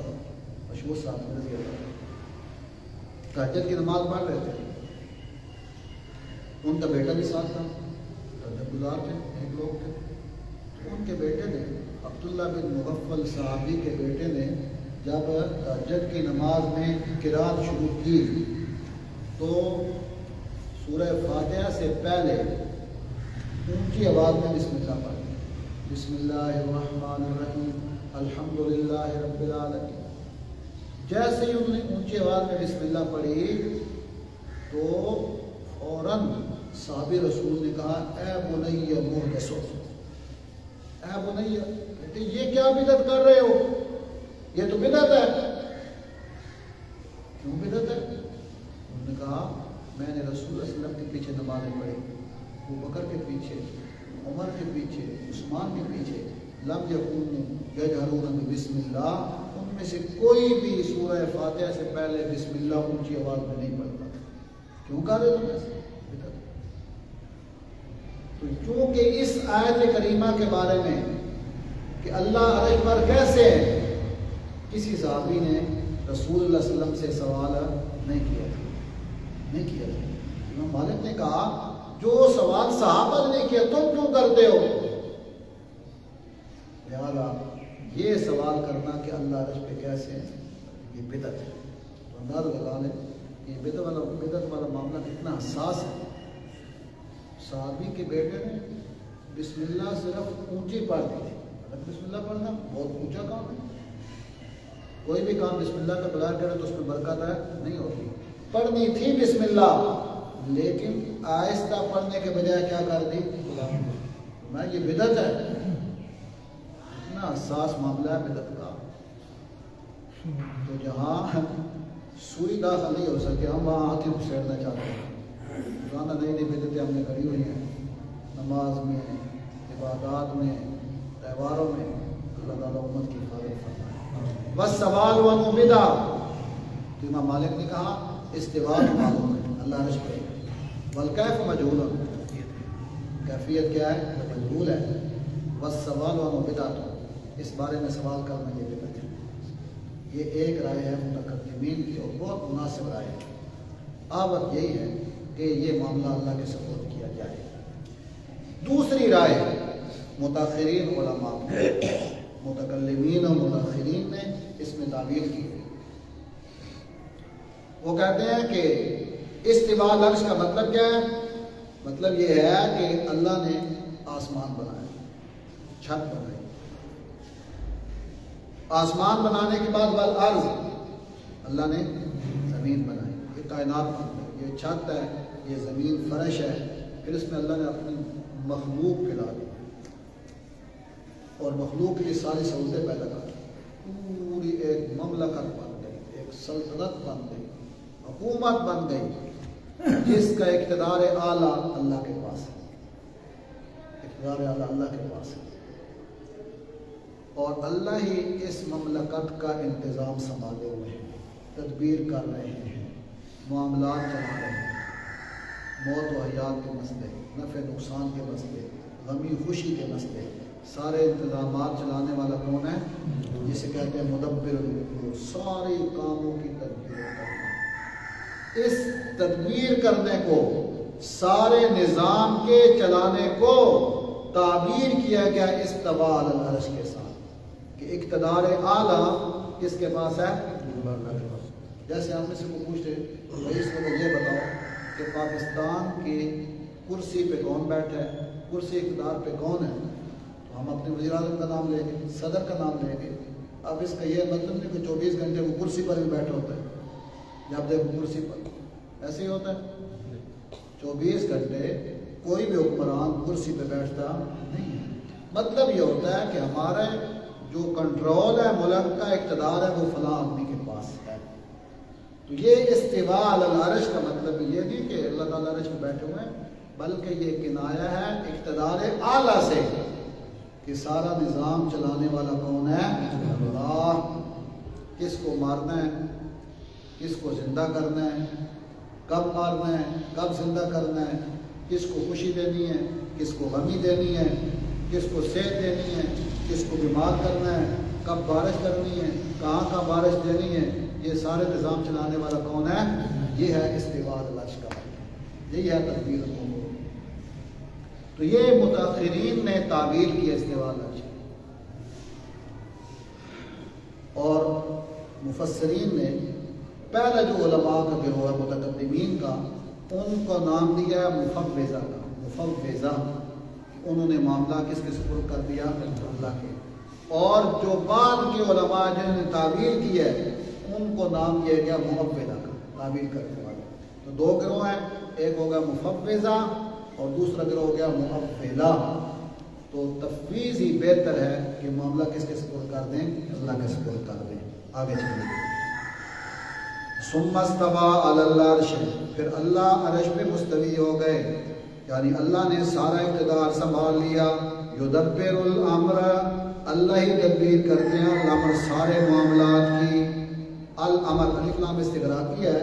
مشہور صحابی رضی اللہ عنہ تہجد کی نماز پڑھ رہے تھے. ان کا بیٹا بھی ساتھ تھا، تہجد گزار تھے، ایک لوگ تھے. ان کے بیٹے نے، عبداللہ بن مغفل صحابی کے بیٹے نے جب تہجد کی نماز میں قرات شروع کی تو سورہ فاتحہ سے پہلے اونچی آواز میں بسم اللہ پڑھی. بسم اللہ الرحمن الرحیم الحمدللہ رب العالمین. جیسے ہی انہوں نے اونچی آواز میں بسم اللہ پڑھی تو فوراً صحابی رسول نے کہا اے بنی محدثو، اے بنی بیٹے یہ کیا بدعت کر رہے ہو، یہ تو بدعت ہے. کیوں بدعت ہے؟ انہوں نے کہا میں نے رسول اللہ صلی اللہ علیہ وسلم کے پیچھے نمازیں پڑھی، ابو بکر کے پیچھے، عمر کے پیچھے، عثمان کے پیچھے. لم یکونوا یجہرون بسم اللہ، ان میں سے کوئی بھی سورہ فاتحہ سے پہلے بسم اللہ اونچی آواز میں نہیں پڑھتا. کیوں کہہ رہے تم ایسے؟ تو چونکہ اس آیت کریمہ کے بارے میں کہ اللہ عرش پر کیسے ہے، کسی صحابی نے رسول اللہ صلی اللہ علیہ وسلم سے سوال نہیں کیا تھا. امام مالک نے کہا جو سوال صحابہ نے کیا تم کیوں کرتے ہو؟ لہٰذا یہ سوال کرنا کہ اللہ عرش پہ کیسے ہے یہ بدعت ہے. تو انداز لگا لیں یہ بدعت والا معاملہ کتنا حساس ہے. صحابی کے بیٹے نے بسم اللہ صرف اونچی پڑھ دی تھی. بسم اللہ پڑھنا بہت اونچا کام ہے. کوئی بھی کام بسم اللہ کے بغیر کرے تو اس میں برکت ہے نہیں ہوتی. پڑھنی تھی بسم اللہ لیکن آہستہ پڑھنے کے بجائے کیا کر دی میں یہ بدعت ہے. اتنا حساس معاملہ ہے بدعت کا. تو جہاں سوئی داخل نہیں ہو سکے ہم وہاں ہاتھ ہی پھیرنا چاہتے ہیں. روزانہ نئی نئی بدعتیں ہم نے کری ہوئی ہیں، نماز میں، عبادات میں، تہواروں میں. اللہ تعالیٰ امت کی حفاظت فرمائے. بس سوال عنہ بدعہ. تو امام مالک نے کہا استواء معلوم ہے اللہ عرش پہ، والکیف مجہول، کیفیت کیا ہے مجہول ہے. بس سوال عنہ بدعہ، اس بارے میں سوال کرنا یہ بدعت ہے. یہ ایک رائے ہے متقدمین کی اور بہت مناسب رائے ہے. آوت یہی ہے کہ یہ معاملہ اللہ کے سپرد کیا جائے. دوسری رائے متاخرین علماء متکلمین اور متاخرین نے اس میں تعبیر کی ہے. وہ کہتے ہیں کہ استواء لفظ کا مطلب کیا ہے؟ مطلب یہ ہے کہ اللہ نے آسمان بنایا، چھت بنائی. آسمان بنانے کے بعد والارض اللہ نے زمین بنائی. یہ کائنات بن گئی، یہ چھت ہے، یہ زمین فرش ہے. پھر اس میں اللہ نے اپنی مخلوق پھیلا دی اور مخلوق کی ساری سہولتیں پیدا کر دی. پوری ایک مملکت بن گئی، ایک سلطنت بن گئی، حکومت بن گئی جس کا اقتدار اعلیٰ اللہ کے پاس ہے. اقتدار اعلیٰ اللہ کے پاس ہے. اور اللہ ہی اس مملکت کا انتظام سنبھالے ہوئے ہیں، تدبیر کر رہے ہیں، معاملات چلا رہے ہیں، موت و حیات کے مسئلے، نفع نقصان کے مسئلے، غمی خوشی کے مسئلے، سارے انتظامات چلانے والا کون ہے؟ جسے کہتے ہیں مدبر الامور، سارے کاموں کی تدبیر کرنا۔ اس تدبیر کرنے کو، سارے نظام کے چلانے کو تعبیر کیا گیا استوى علی العرش کے ساتھ، کہ اقتدار اعلیٰ کس کے پاس ہے؟ جیسے ہم نے سے کو پوچھتے بھائی اس کو یہ بتاؤ کہ پاکستان کی کرسی پہ کون بیٹھا ہے، کرسی اقتدار پہ کون ہے، تو ہم اپنے وزیر اعظم کا نام لیں گے، صدر کا نام لیں گے۔ اب اس کا یہ مطلب نہیں کہ 24 گھنٹے وہ کرسی پر بھی بیٹھا ہوتا ہے، جب دیکھو کرسی پر، ایسے ہی ہوتا ہے۔ 24 گھنٹے کوئی بھی حکمران کرسی پہ بیٹھتا نہیں ہے۔ مطلب یہ ہوتا ہے کہ ہمارا جو کنٹرول ہے ملک کا، اقتدار ہے، وہ فلاں آدمی کے پاس ہے۔ تو یہ استواء علی العرش کا مطلب یہ نہیں کہ اللہ تعالیٰ عرش پہ بیٹھے ہوئے ہیں، بلکہ یہ کنایا ہے اقتدار اعلیٰ سے، کہ سارا نظام چلانے والا کون ہے؟ اللہ۔ کس کو مارنا ہے، کس کو زندہ کرنا ہے، کب مارنا ہے، کب زندہ کرنا ہے، کس کو خوشی دینی ہے، کس کو غمی دینی ہے، کس کو صحت دینی ہے، کس کو بیمار کرنا ہے، کب بارش کرنی ہے، کہاں بارش دینی ہے، یہ سارے نظام چلانے والا کون ہے؟ یہ ہے استواء علی العرش کا، یہی ہے تدبیر الامور۔ تو یہ متاخرین نے تعبیر کی استواء علی العرش، اور مفسرین نے پہلا جو علماء کا گروہ ہے متقدمین کا، ان کو نام دیا ہے مفوضہ کا، مفوضہ، انہوں نے معاملہ کس کے سپرد کر دیا؟ اللہ کے۔ اور جو بعد کے علماء جنہوں نے تعبیر کی ہے، ان کو نام دیا گیا مفوضہ کا، تعبیر کرنے والے۔ تو دو گروہ ہیں، ایک ہو گیا مفوضہ اور دوسرا گروہ ہو گیا مؤولہ۔ تو تفویض ہی بہتر ہے کہ معاملہ کس کے سپرد کر دیں؟ اللہ کے سپرد کر دیں۔ آگے چلیے۔ ثم استوى علی العرش، پھر اللہ عرش پہ مستوی ہو گئے، یعنی اللہ نے سارا اقتدار سنبھال لیا۔ یدبر الامر، اللہ ہی تدبیر کرتے ہیں الامر، سارے معاملات کی۔ الامر الف لام استغراقی ہے،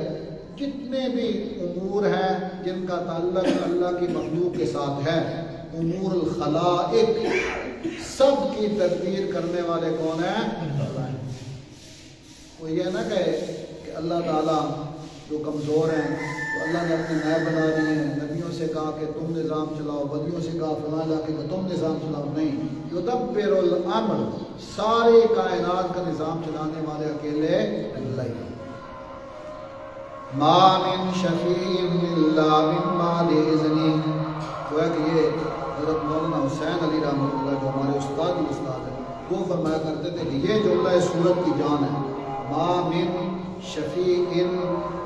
جتنے بھی امور ہیں جن کا تعلق اللہ کی مخلوق کے ساتھ ہے، امور الخلائق، سب کی تدبیر کرنے والے کون ہیں؟ اللہ ہیں۔ وہ یہ نہ کہے کہ اللہ تعالیٰ جو کمزور ہیں تو اللہ نے اپنے نائب بنا دیے ہیں، نبیوں سے کہا کہ تم نظام چلاؤ، ولیوں سے کہا فلاں علاقے کا تم نظام چلاؤ، نہیں۔ یدبر الامر، سارے کائنات کا نظام چلانے والے اکیلے اللہ ہی۔ ما من شفیع الا من بعد اذنہ، گویا کہ یہ حضرت مولانا حسین علی رحمۃ اللہ جو ہمارے استاد ہیں، وہ فرمایا کرتے تھے کہ یہ جملہ اس سورت کی جان ہے، ما من شفیع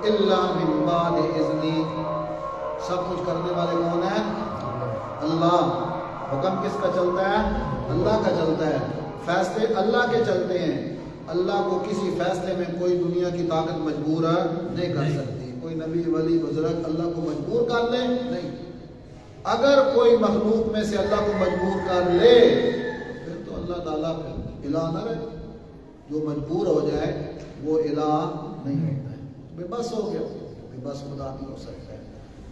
الا من بعد اذنی، سب کچھ کرنے والے کون ہیں؟ اللہ۔ حکم کس کا چلتا ہے؟ اللہ کا چلتا ہے، فیصلے اللہ کے چلتے ہیں۔ اللہ کو کسی فیصلے میں کوئی دنیا کی طاقت مجبور نہیں کر سکتی، کوئی نبی ولی بزرگ اللہ کو مجبور کر لے نہیں۔ اگر کوئی مخلوق میں سے اللہ کو مجبور کر لے پھر تو اللہ تعالیٰ پھر الہ نہ رہے، جو مجبور ہو جائے وہ الہ نہیں ہوتا ہے، بے بس ہو گیا، بے بس خدا نہیں ہو سکتا ہے۔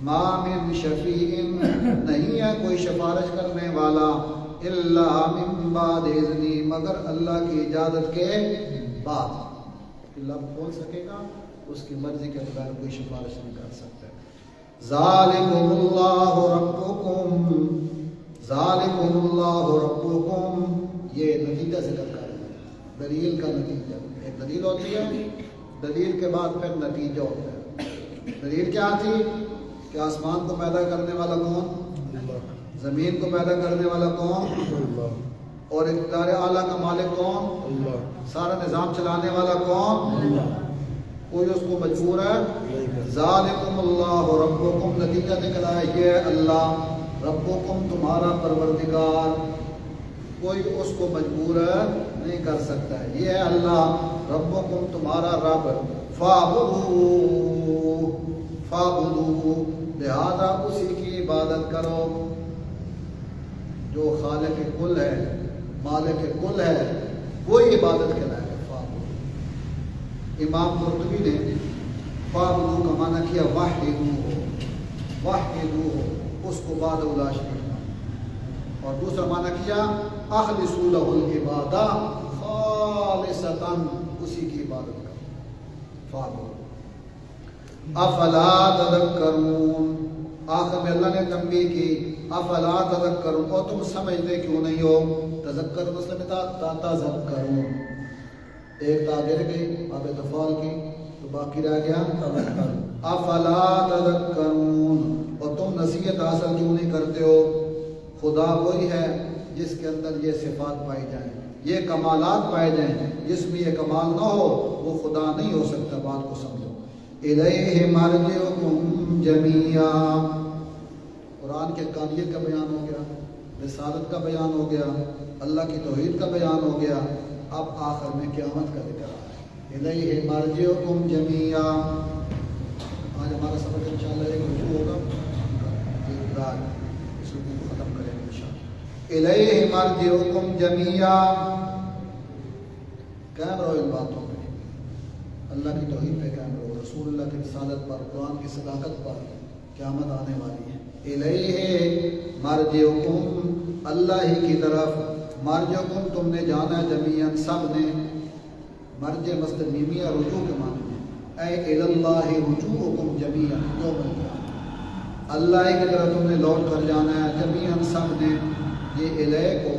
ما من شفیع، نہیں ہے کوئی سفارش کرنے والا، الا من بعد اذنی، مگر اللہ کی اجازت کے بعد۔ لب کھول سکے گا، اس کی مرضی کے بغیر کوئی سفارش نہیں کر سکتا۔ ذالکم اللہ ربکم، ذالکم اللہ ربکم، یہ نتیجہ ذکر کر رہے ہیں، دلیل کا نتیجہ۔ ایک دلیل ہوتی ہے، دلیل کے بعد پھر نتیجہ ہوتا ہے۔ دلیل کیا تھی کہ آسمان کو پیدا کرنے والا کون؟ زمین کو پیدا کرنے والا کون؟ اور اقتدار اعلیٰ کا مالک کون؟ سارا نظام چلانے والا کون؟ کوئی اس کو مجبور ہے؟ ذالکم اللہ ربکم، نتیجہ نکلا ہے یہ اللہ، ربکم تمہارا پروردگار، کوئی اس کو مجبور نہیں کر سکتا ہے، یہ ہے اللہ، ربکم تمہارا رب، فاعبدوہ، لہذا اسی کی عبادت کرو، جو خالق کل ہے، مالک کل ہے، وہی عبادت کے لائق ہے۔ فاعبدوا، امام قرطبی نے فاعبدوا کا معنی کیا وحدوہ، اس کو بعد لا شریک مانا، اور دوسرا معنی کیا اخلصوا لہ العبادہ خالصۃ، اسی کی عبادت کرو۔ فاعبدوا افلا تذکرون، آخر میں اللہ نے تنبیہ کی افلا تذکرون، اور تم سمجھتے کیوں نہیں ہو؟ تذکر مسئلہ میں تھا تذکرون، ایک تا گر گئی باب تفعال کی تو باقی رہ گیا افلا تذکرون، اور تم نصیحت حاصل کیوں نہیں کرتے ہو؟ خدا وہی ہے جس کے اندر یہ صفات پائی جائیں، یہ کمالات پائے جائیں، جس میں یہ کمال نہ ہو وہ خدا نہیں ہو سکتا۔ بات کو سمجھو۔ الیہ مرجعکم جمیعا، قرآن کے حقانیت کا بیان ہو گیا، رسالت کا بیان ہو گیا، اللہ کی توحید کا بیان ہو گیا، اب آخر میں قیامت کا ذکر آ ہے۔ الیہ مرجعکم جمیعا، آج ہمارا سبق انشاءاللہ ایک رجوع ہوگا، ایک رات اس رکوع کو ختم کریں گے انشاءاللہ۔ الیہ مرجعکم جمیعا، قائم رہو ان باتوں پہ، اللہ کی توحید پہ قائم رہو، رسول اللہ کی رسالت پر، قرآن کی صداقت پر، قیامت آنے والی ہے۔ الیہ مرجعکم، اللہ ہی کی طرف، مرجعکم تم نے جانا جمیعاً سب نے، مرجع مصدر میمیہ رجوع کے معنی میں، اے اللہ رجوعکم جمیعاً، دو مرجع، اللہ ہی کی طرف تم نے لوٹ کر جانا ہے جمیعاً سب نے۔ یہ الیہ کو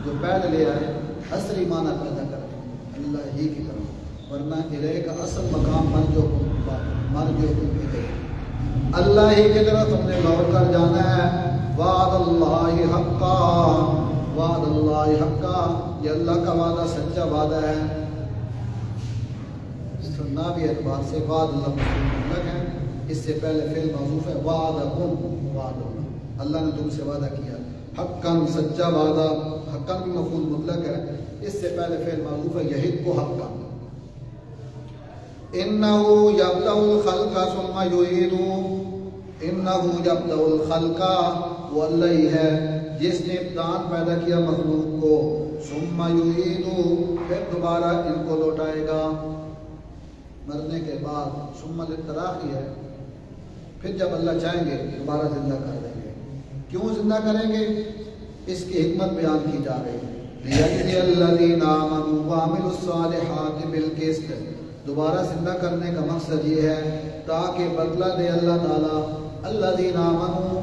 جو پہلے لے آئے حصری معنی پیدا کرتے ہیں، اللہ ہی کی طرف، ورنہ الیہ کا اصل مقام مرجعکم الیہ، اللہ ہی کی طرف تم نے لوٹ کر جانا ہے۔ وعد اللہ حقا، وعد اللہ حقا، یہ اللہ کا وعدہ سچا وعدہ ہے۔ سننا بھی اعتبار سے وعد اللہ مطلق ہے، اس سے پہلے فعل موصوف ہے، وعدکم، وعد اللہ، اللہ نے تم سے وعدہ کیا، حقاً سچا وعدہ، حقاً بھی مفعول مطلق ہے، اس سے پہلے فعل موصوف ہے یحق حقا۔ انہ یبدأ الخلق ثم یعیدہ، انہ یبدأ الخلق، وہ اللہ ہی ہے جس نے ابتداءً پیدا کیا مخلوق کو، ثم یعیدہ، پھر دوبارہ ان کو لوٹائے گا مرنے کے بعد، ثم للتراخی ہے، پھر جب اللہ چاہیں گے دوبارہ زندہ کر دیں گے۔ کیوں زندہ کریں گے؟ اس کی حکمت بیان کی جا رہی ہے، لِيَجْزِيَ الَّذِينَ آمَنُوا وَعَمِلُوا الصَّالِحَاتِ بِالْقِسْطِ، دوبارہ زندہ کرنے کا مقصد یہ ہے تاکہ بدلہ دے اللہ تعالیٰ الذین آمنوا،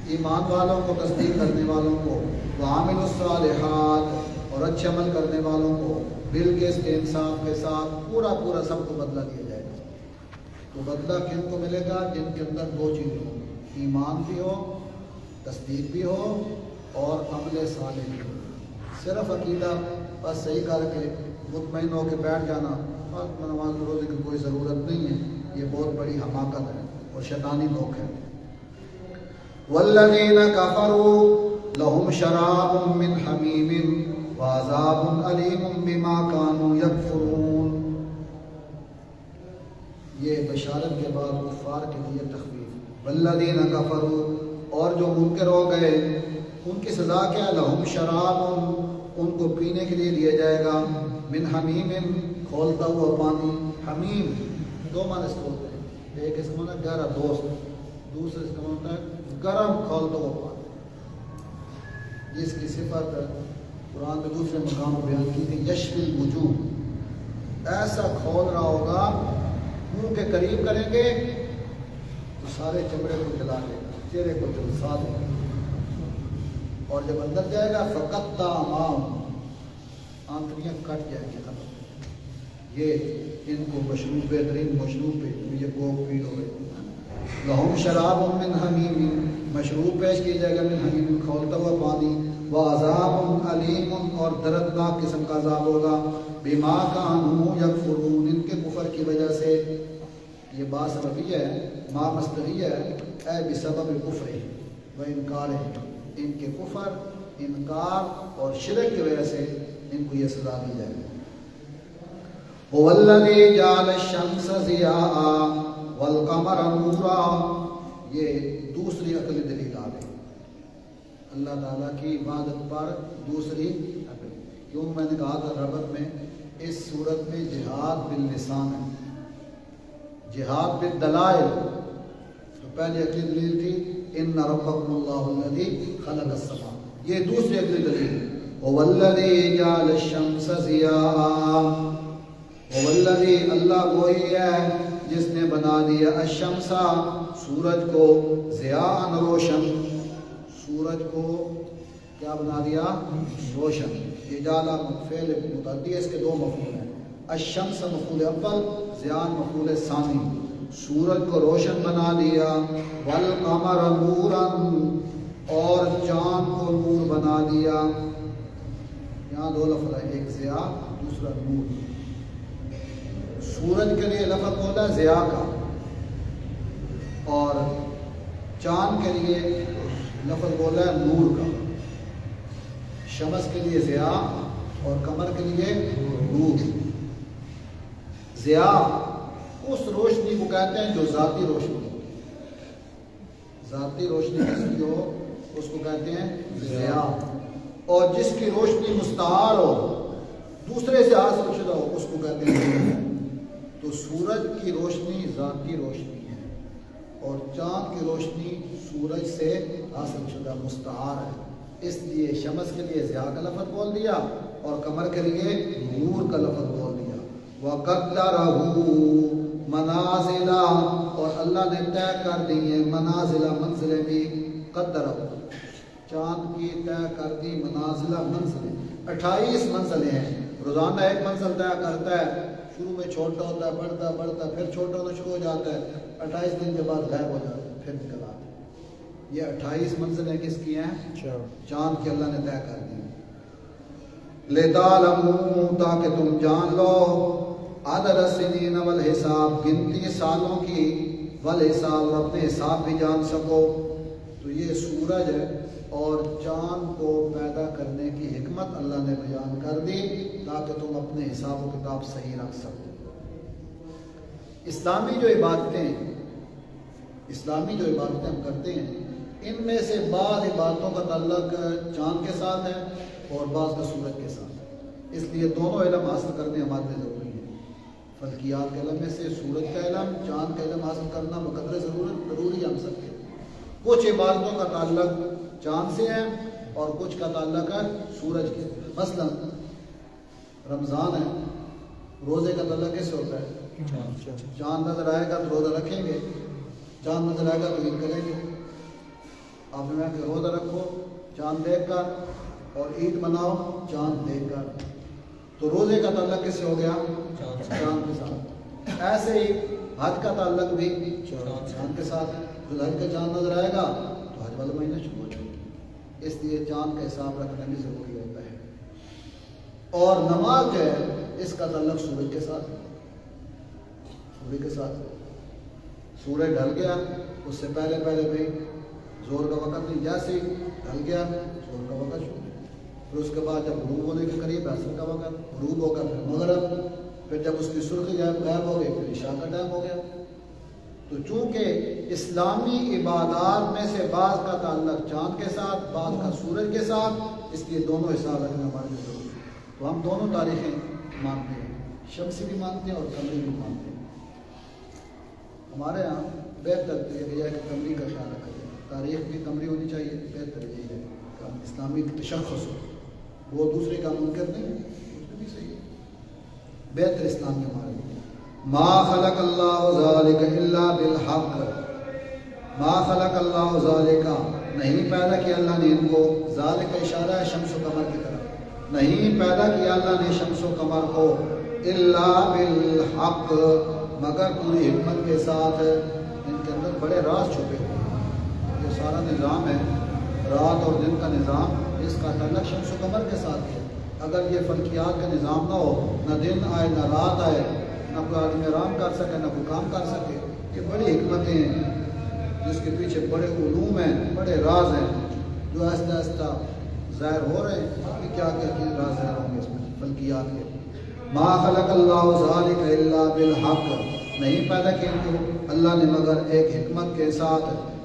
ایمان والوں کو، تصدیق کرنے والوں کو، وعاملوا الصالحات، اور اچھے عمل کرنے والوں کو، بالقسط، انصاف کے ساتھ، پورا پورا سب کو بدلہ دیا جائے گا۔ تو بدلہ کن کو ملے گا؟ جن کے اندر دو چیزیں ہوں، ایمان بھی ہو، تصدیق بھی ہو، اور عمل صالح بھی ہو۔ صرف عقیدہ بس صحیح کر کے مطمئن ہو کے بیٹھ جانا، نماز روزے کی کوئی ضرورت نہیں ہے، یہ بہت بڑی حماقت ہے اور شیطانی موقع ہے۔ والذین کفروا لهم شراب من حمیم وعذاب علیم بما كانوا یکفرون، یہ بشارت کے بعد کفار کے لیے تخفیف۔ والذین کفروا، اور جو منکر ہو گئے ان کی سزا کیا؟ لهم شراب، ان کو پینے کے لیے دیا جائے گا، من حمیم، کھولتا ہوا پانی۔ حمیم دو معنی اس کو ہوتے ہیں، ایک اس کا معنی گہرا دوست، دوسرے اس کا معنی ہوتا ہے گرم کھولتا ہوا پانی، جس کی صفت قرآن میں دوسرے مقام میں بیان کی تھی، یشفی الوجوہ، ایسا کھول رہا ہوگا، منہ کے قریب کریں گے تو سارے چمڑے کو جلا دے گا، چہرے کو جلسا دے گا، اور جب اندر جائے گا فقط تامام، آنکھیاں کٹ جائیں گی ختم۔ یہ ان کو مشروب، بہترین مشروب پہ یہ کوک پی ہو گئے۔ لہم شراب من حمیم، مشروب پیش کیا جائے گا، من حمیم، کھولتا ہوا پانی، وعذاب علیم، اور دردناک قسم کا عذاب ہوگا، بما کانوا یکفرون، ان کے کفر کی وجہ سے۔ یہ با سببیہ ہے، ما مصدریہ ہے، اے بسبب کفر و انکار، ان کے کفر، انکار اور شرک کی وجہ سے ان کو یہ سزا دی جائے گی۔ هو الذی جعل الشمس ضیاء والقمر نورا، یہ دوسری عقلی دلیل آ گئی اللہ تعالیٰ کی عبادت پر، دوسری کیوں میں نے کہا تھا ربط میں اس صورت میں جہاد باللسان ہے، جہاد بالدلائل. تو پہلے اگلی دلیل تھی ان ربکم اللہ الذی خلق السماء، یہ دوسری اگلی دلیل هو الذی جعل الشمس ضیاء، هو الذی اللہ وہی ہے جس نے بنا دیا الشمس سورج کو ضیاء روشن، سورج کو کیا بنا دیا روشن. اجالہ فعل متعدی ہے، اس کے دو مفعول ہیں، الشمس مفعول اول، ضیاء مفعول ثانی. سورج کو روشن بنا دیا، والقمر نورا اور چاند کو نور بنا دیا. یہاں دو لفظ ہے، ایک ضیاء دوسرا نور. سورج کے لیے لفظ بولا ضیاء کا، اور چاند کے لیے لفظ بولا ہے نور کا. شمس کے لیے ضیاء اور قمر کے لیے نور. ضیاء اس روشنی کو کہتے ہیں جو ذاتی روشنی ہو، ذاتی روشنی جس کی ہو اس کو کہتے ہیں ضیاء. اور جس کی روشنی مستعار ہو، دوسرے سے حاصل شدہ ہو، اس کو کہتے ہیں نور. تو سورج کی روشنی ذاتی روشنی ہے، اور چاند کی روشنی سورج سے حاصل شدہ مستعار ہے. اس لیے شمس کے لیے ضیاء کا لفظ بول دیا اور قمر کے لیے نور کا لفظ بول دیا. وَقَدَّرَهُ منازل، اور اللہ نے طے کر دی ہے منازل منزلیں بھی. قدرہ چاند کی طے کر دی منازل منزلیں، 28 منزلیں ہیں. روزانہ ایک منزل طے کرتا ہے، شروع میں چھوٹا ہوتا ہے، بڑھتا بڑھتا پھر چھوٹا ہونا شروع ہو جاتا ہے، 28 دن کے بعد غائب ہو جاتا ہے، پھر نکل آتا ہے. یہ 28 منزلیں کس کی ہیں؟ چاند کی اللہ نے طے کر دی. لِتَعْلَمُوا تاکہ تم جان لو، عدد السنین والحساب گنتی سالوں کی، والحساب اور اپنے حساب بھی جان سکو. تو یہ سورج اور چاند کو پیدا کرنے کی حکمت اللہ نے بیان کر دی تاکہ تم اپنے حساب و کتاب صحیح رکھ سکو. اسلامی جو عبادتیں ہم کرتے ہیں، ان میں سے بعض عبادتوں کا تعلق چاند کے ساتھ ہے اور بعض کا سورج کے ساتھ ہے. اس لیے دونوں علم حاصل کرنے ہمارے لیے ضروری ہیں. فلکیات کے علم میں سے سورج کا علم، چاند کا علم حاصل کرنا بقدر ضروری ہے ہم سب کے. کچھ عبادتوں کا تعلق چاند سے ہے اور کچھ کا تعلق ہے سورج کے. مثلا رمضان ہے، روزے کا تعلق کیسے ہوتا ہے؟ چاند نظر آئے گا تو روزہ رکھیں گے، چاند نظر آئے گا تو عید کریں گے. آپ نے کہ روزہ رکھو چاند دیکھ کر اور عید مناؤ چاند دیکھ کر. تو روزے کا تعلق کس سے ہو گیا؟ چاند کے ساتھ. ایسے ہی حج کا تعلق بھی چاند کے ساتھ ہے. جو حج کا چاند نظر آئے گا تو حج والا مہینہ شروع ہو جائے گا. اس لیے چاند کا حساب رکھنا بھی ضروری ہوتا ہے. اور نماز جو ہے اس کا تعلق سورج کے ساتھ ہے. سورج کے ساتھ سورج ڈھل گیا اس سے پہلے بھائی زور کا وقت نہیں، جیسے ہی ڈھل گیا زور کا وقت شروع. پھر اس کے بعد جب غروب ہونے کے قریب عصر کا وقت، غروب ہو کر پھر مغرب، پھر جب اس کی سرخی غائب ہو گئی پھر عشاء کا ٹائم ہو گیا. تو چونکہ اسلامی عبادات میں سے بعض کا تعلق چاند کے ساتھ، بعض کا سورج کے ساتھ، اس لیے دونوں حساب رکھنا ہمارے لیے ضروری ہے. تو ہم دونوں تاریخیں مانتے ہیں، شمسی بھی مانتے ہیں اور قمری بھی مانتے ہیں. ہمارے یہاں بہتر یہ ہے کہ قمری کا خیال رکھا جائے، تاریخ بھی قمری ہونی چاہیے. بہتر یہی ہے کہ اسلامی تشخص ہو، وہ دوسرے کا منکر نہیں، اس میں بھی صحیح ہے. بہتر اسلام کے ہمارے لیے. ما خلق اللہ ذالک الا بالحق، ما خلق اللہ ذالک، نہیں پیدا کیا اللہ نے ان کو. ذالک کا اشارہ ہے شمس و قمر کی طرف. نہیں پیدا کیا اللہ نے شمس و قمر کو الا بالحق، مگر پوری حکمت کے ساتھ. ان کے اندر بڑے راز چھپے ہوئے ہیں. یہ سارا نظام ہے، رات اور دن کا نظام، اس کا تعلق شمس و قمر کے ساتھ ہے. اگر یہ فلکیات کا نظام نہ ہو، نہ دن آئے نہ رات آئے، نہ کوئی آدمی آرام کر سکے نہ کوئی کام کر سکے. یہ بڑی حکمتیں ہیں جس کے پیچھے بڑے علوم ہیں، بڑے راز ہیں جو آہستہ آہستہ ظاہر ہو رہے ہیں. ابھی کیا کیا راز ظاہر ہوں گے اس میں فلکیات کے. ما خلق اللہ ذالک الا بالحق، نہیں پیدا کیا ان کو اللہ نے مگر ایک حکمت کے ساتھ.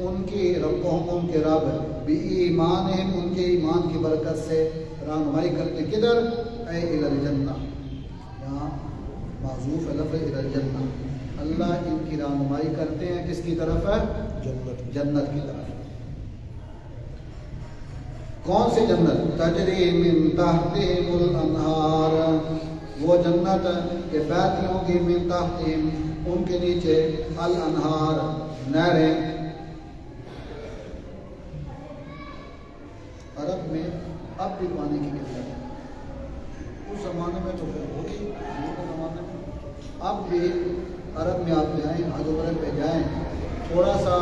ان کی ربهم ان کے رب بإیمانہم ان کے ایمان کی برکت سے رہنمائی کرتے کدھر اے الی الجنہ یہاں معذوف لفظ الی الجنہ اللہ ان کی رہنمائی کرتے ہیں کس کی طرف ہے جنت کی طرف کون سی جنت تجری من تحتہم الانہار وہ جنت کہ بہتی ہوں گی من تحتہم ان کے نیچے الانہار نہریں عرب میں اب بھی پانی کی قلت ہے اس زمانے میں تو پھر ہوگی زمانے میں اب بھی عرب میں آپ جائیں حج عمرہ پہ جائیں تھوڑا سا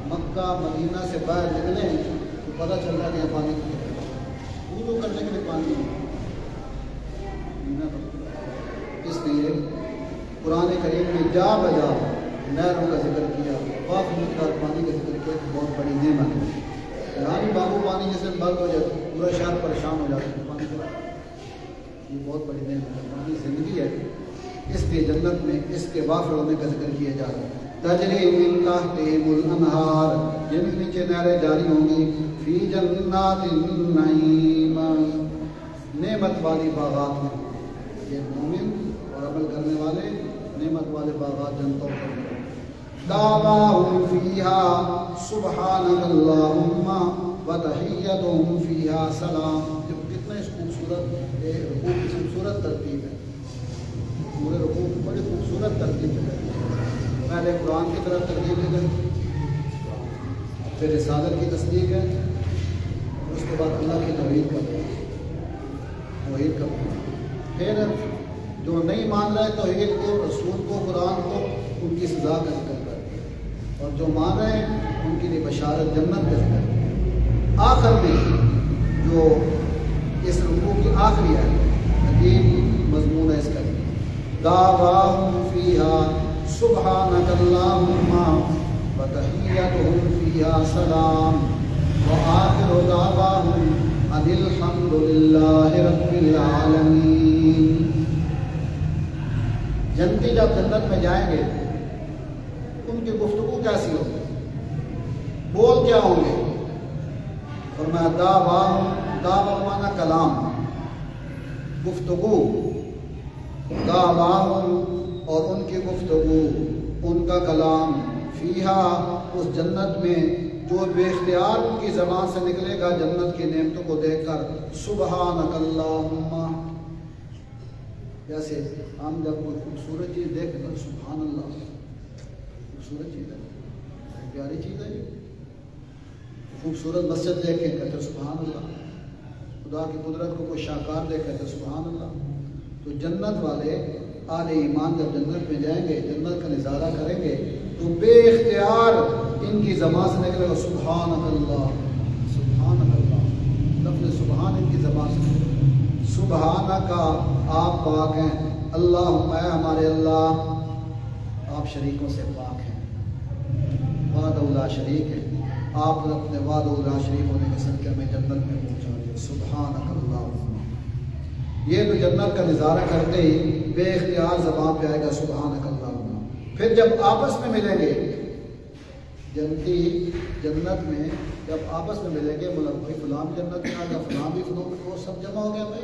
مکہ مدینہ سے باہر نکلیں تو پتہ چل رہا ہے کہ پانی کی وضو کرنے کے لیے پانی اس لیے قرآن کریم میں جا بجا نہروں کا ذکر کیا کافی مقدار پانی کا ذکر کیا بہت بڑی نعمت ہے رانی بابو پانی جیسے بند ہو جاتا ہے پورا شہر پریشان ہو جاتا ہے پانی کے یہ بہت بڑی نعمت ہے پانی زندگی ہے اس لیے جنت میں اس کے وافر ہونے کا ذکر کیا جا رہا ہے تجری من تحتہم الانہار جن کے نیچے نہریں جاری ہوں گی فی جنات النعیم نعمت والی باغات میں یہ مومن اور عمل کرنے والے نعمت والے باغات جنتوں پر دعواہم فیہا سبحانک اللہم وتحیتہم فیہا سلام کتنا اس خوبصورت رکوع کی خوبصورت ترتیب ہے پورے رکوع بڑی خوبصورت ترتیب ہے پہلے قرآن کی طرف ترتیب دی گئی پھر رسالت کی تصدیق ہے اس کے بعد اللہ کی توحید کا پھر جو نہیں مان رہے توحید کو رسول کو قرآن کو ان کی سزا کا ذکر کر اور جو مان رہے ہیں ان کے لیے بشارت جنت کا ذکر کر آخر میں جو اس رکوع کی آخری ہے عجیب مضمون ہے اس کا دعواہم فیہا سبحانک اللہم وتحیتہم فیہا سلام وآخر دعواہم ان الحمد للہ رب العالمین جنتی جب جنت میں جائیں گے ان کی گفتگو کیسی ہوگی بول کیا ہوں گے فرمایا دعوا مانا کلام گفتگو دعواہم اور ان کی گفتگو ان کا کلام فیہا اس جنت میں جو بے اختیار ان کی زبان سے نکلے گا جنت کی نعمتوں کو دیکھ کر سبحانک اللہم جیسے ہم جب کوئی خوبصورت چیز دیکھتے ہیں سبحان اللہ خوبصورت چیز ہے پیاری چیز ہے خوبصورت مسجد دیکھ کے کہتے ہیں سبحان اللہ خدا کی قدرت کو کوئی شاہکار دیکھ کہتے ہیں سبحان اللہ تو جنت والے اہل ایمان جب جنت میں جائیں گے جنت کا نظارہ کریں گے تو بے اختیار ان کی زبان سے نکلے گا سبحانک اللہ لفظ سبحان ان کی زبان سے سبحانک آپ پاک ہیں اللہ اے ہمارے اللہ آپ شریکوں سے پاک ہیں وحدہ لا شریک ہے آپ اپنے وحدہ لا شریک ہونے کے صدقے میں جنت میں پہنچا دیا سبحانک اللہ یہ تو جنت کا نظارہ کرتے ہی بے اختیار زبان پہ آئے گا سبحانک اللہ پھر جب آپس میں ملیں گے جنتی جنت میں جب آپس میں ملیں گے بولا بھائی فلاں بھی جنت میں آ گیا فلاں بھی فلاں وہ سب جمع ہو گیا بھائی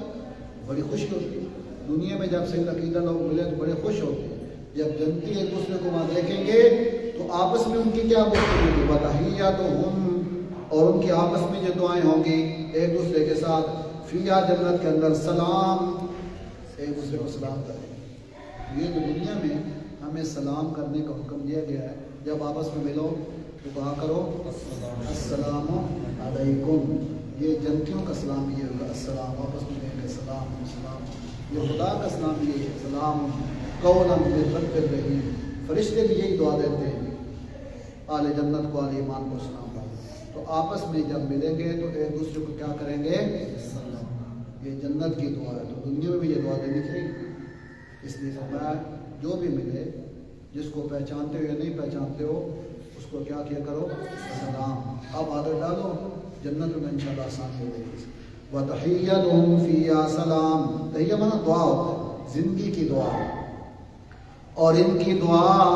بڑی خوشی ہوتی ہے دنیا میں جب صحیح عقیدہ لوگ ملے تو بڑے خوش ہوتے ہیں جب جنتی ایک دوسرے کو وہاں دیکھیں گے تو آپس میں ان کی کیا گفتگو ہوگی وتحیتہم اور ان کی آپس میں جو دعائیں ہوں گی ایک دوسرے کے ساتھ فیہا جنت کے اندر سلام ایک دوسرے کو سلام کریں یہ جو دنیا میں ہمیں سلام کرنے کا حکم دیا گیا ہے جب آپس میں ملو تو کہا کرو السلام علیکم یہ جنتیوں کا سلام یہ ہوگا السلام آپس میں کہیں گے سلام سلام یہ خدا کا سلام یہ ہے سلام قولا من رب الرحیم فرشتے بھی یہی دعا دیتے ہیں اہل جنت کو اہل ایمان کو سلام تو آپس میں جب ملیں گے تو ایک دوسرے کو کیا کریں گے یہ جنت کی دعا ہے تو دنیا میں بھی یہ دعا دینی چاہیے اس لیے فرمایا جو بھی ملے جس کو پہچانتے ہو یا نہیں پہچانتے ہو اس کو کیا کرو سلام اب عادت ڈالو جنت میں انشاءاللہ آسان ہو جائے گی وتحیتہم فیہا سلام تحیہ مانا دعا ہوتا ہے زندگی کی دعا اور ان کی دعا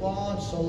500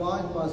5-5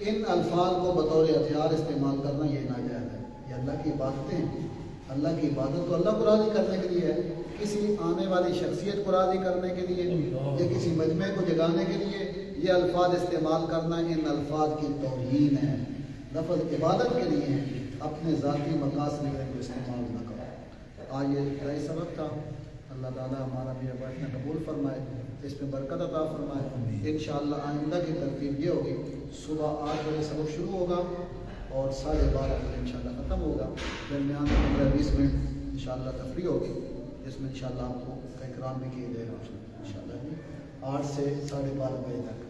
ان الفاظ کو بطور ہتھیار استعمال کرنا یہ ناجائز ہے. یہ اللہ کی عبادتیں ہیں. اللہ کی عبادت تو اللہ کو راضی کرنے کے لیے ہے. کسی آنے والی شخصیت کو راضی کرنے کے لیے یا کسی مجمع کو جگانے کے لیے یہ الفاظ استعمال کرنا ان الفاظ کی توہین ہے. لفظ عبادت کے لیے ہیں، اپنے ذاتی مقاصد کے لیے استعمال نہ کرو. آج یہ ابتدائی سبق تھا. اللہ تعالیٰ ہمارا بھی بیٹھنا قبول فرمائے، اس میں برکت عطا فرمائے. انشاءاللہ آئندہ کی ترتیب یہ ہوگی، صبح 8 بجے سبق شروع ہوگا اور 12:30 بجے انشاءاللہ ختم ہوگا. درمیان 15-20 منٹ انشاءاللہ تفریح ہوگی، جس میں انشاءاللہ آپ کو اکرام بھی کیے جائے گا انشاءاللہ 8 سے 12:30 بجے تک.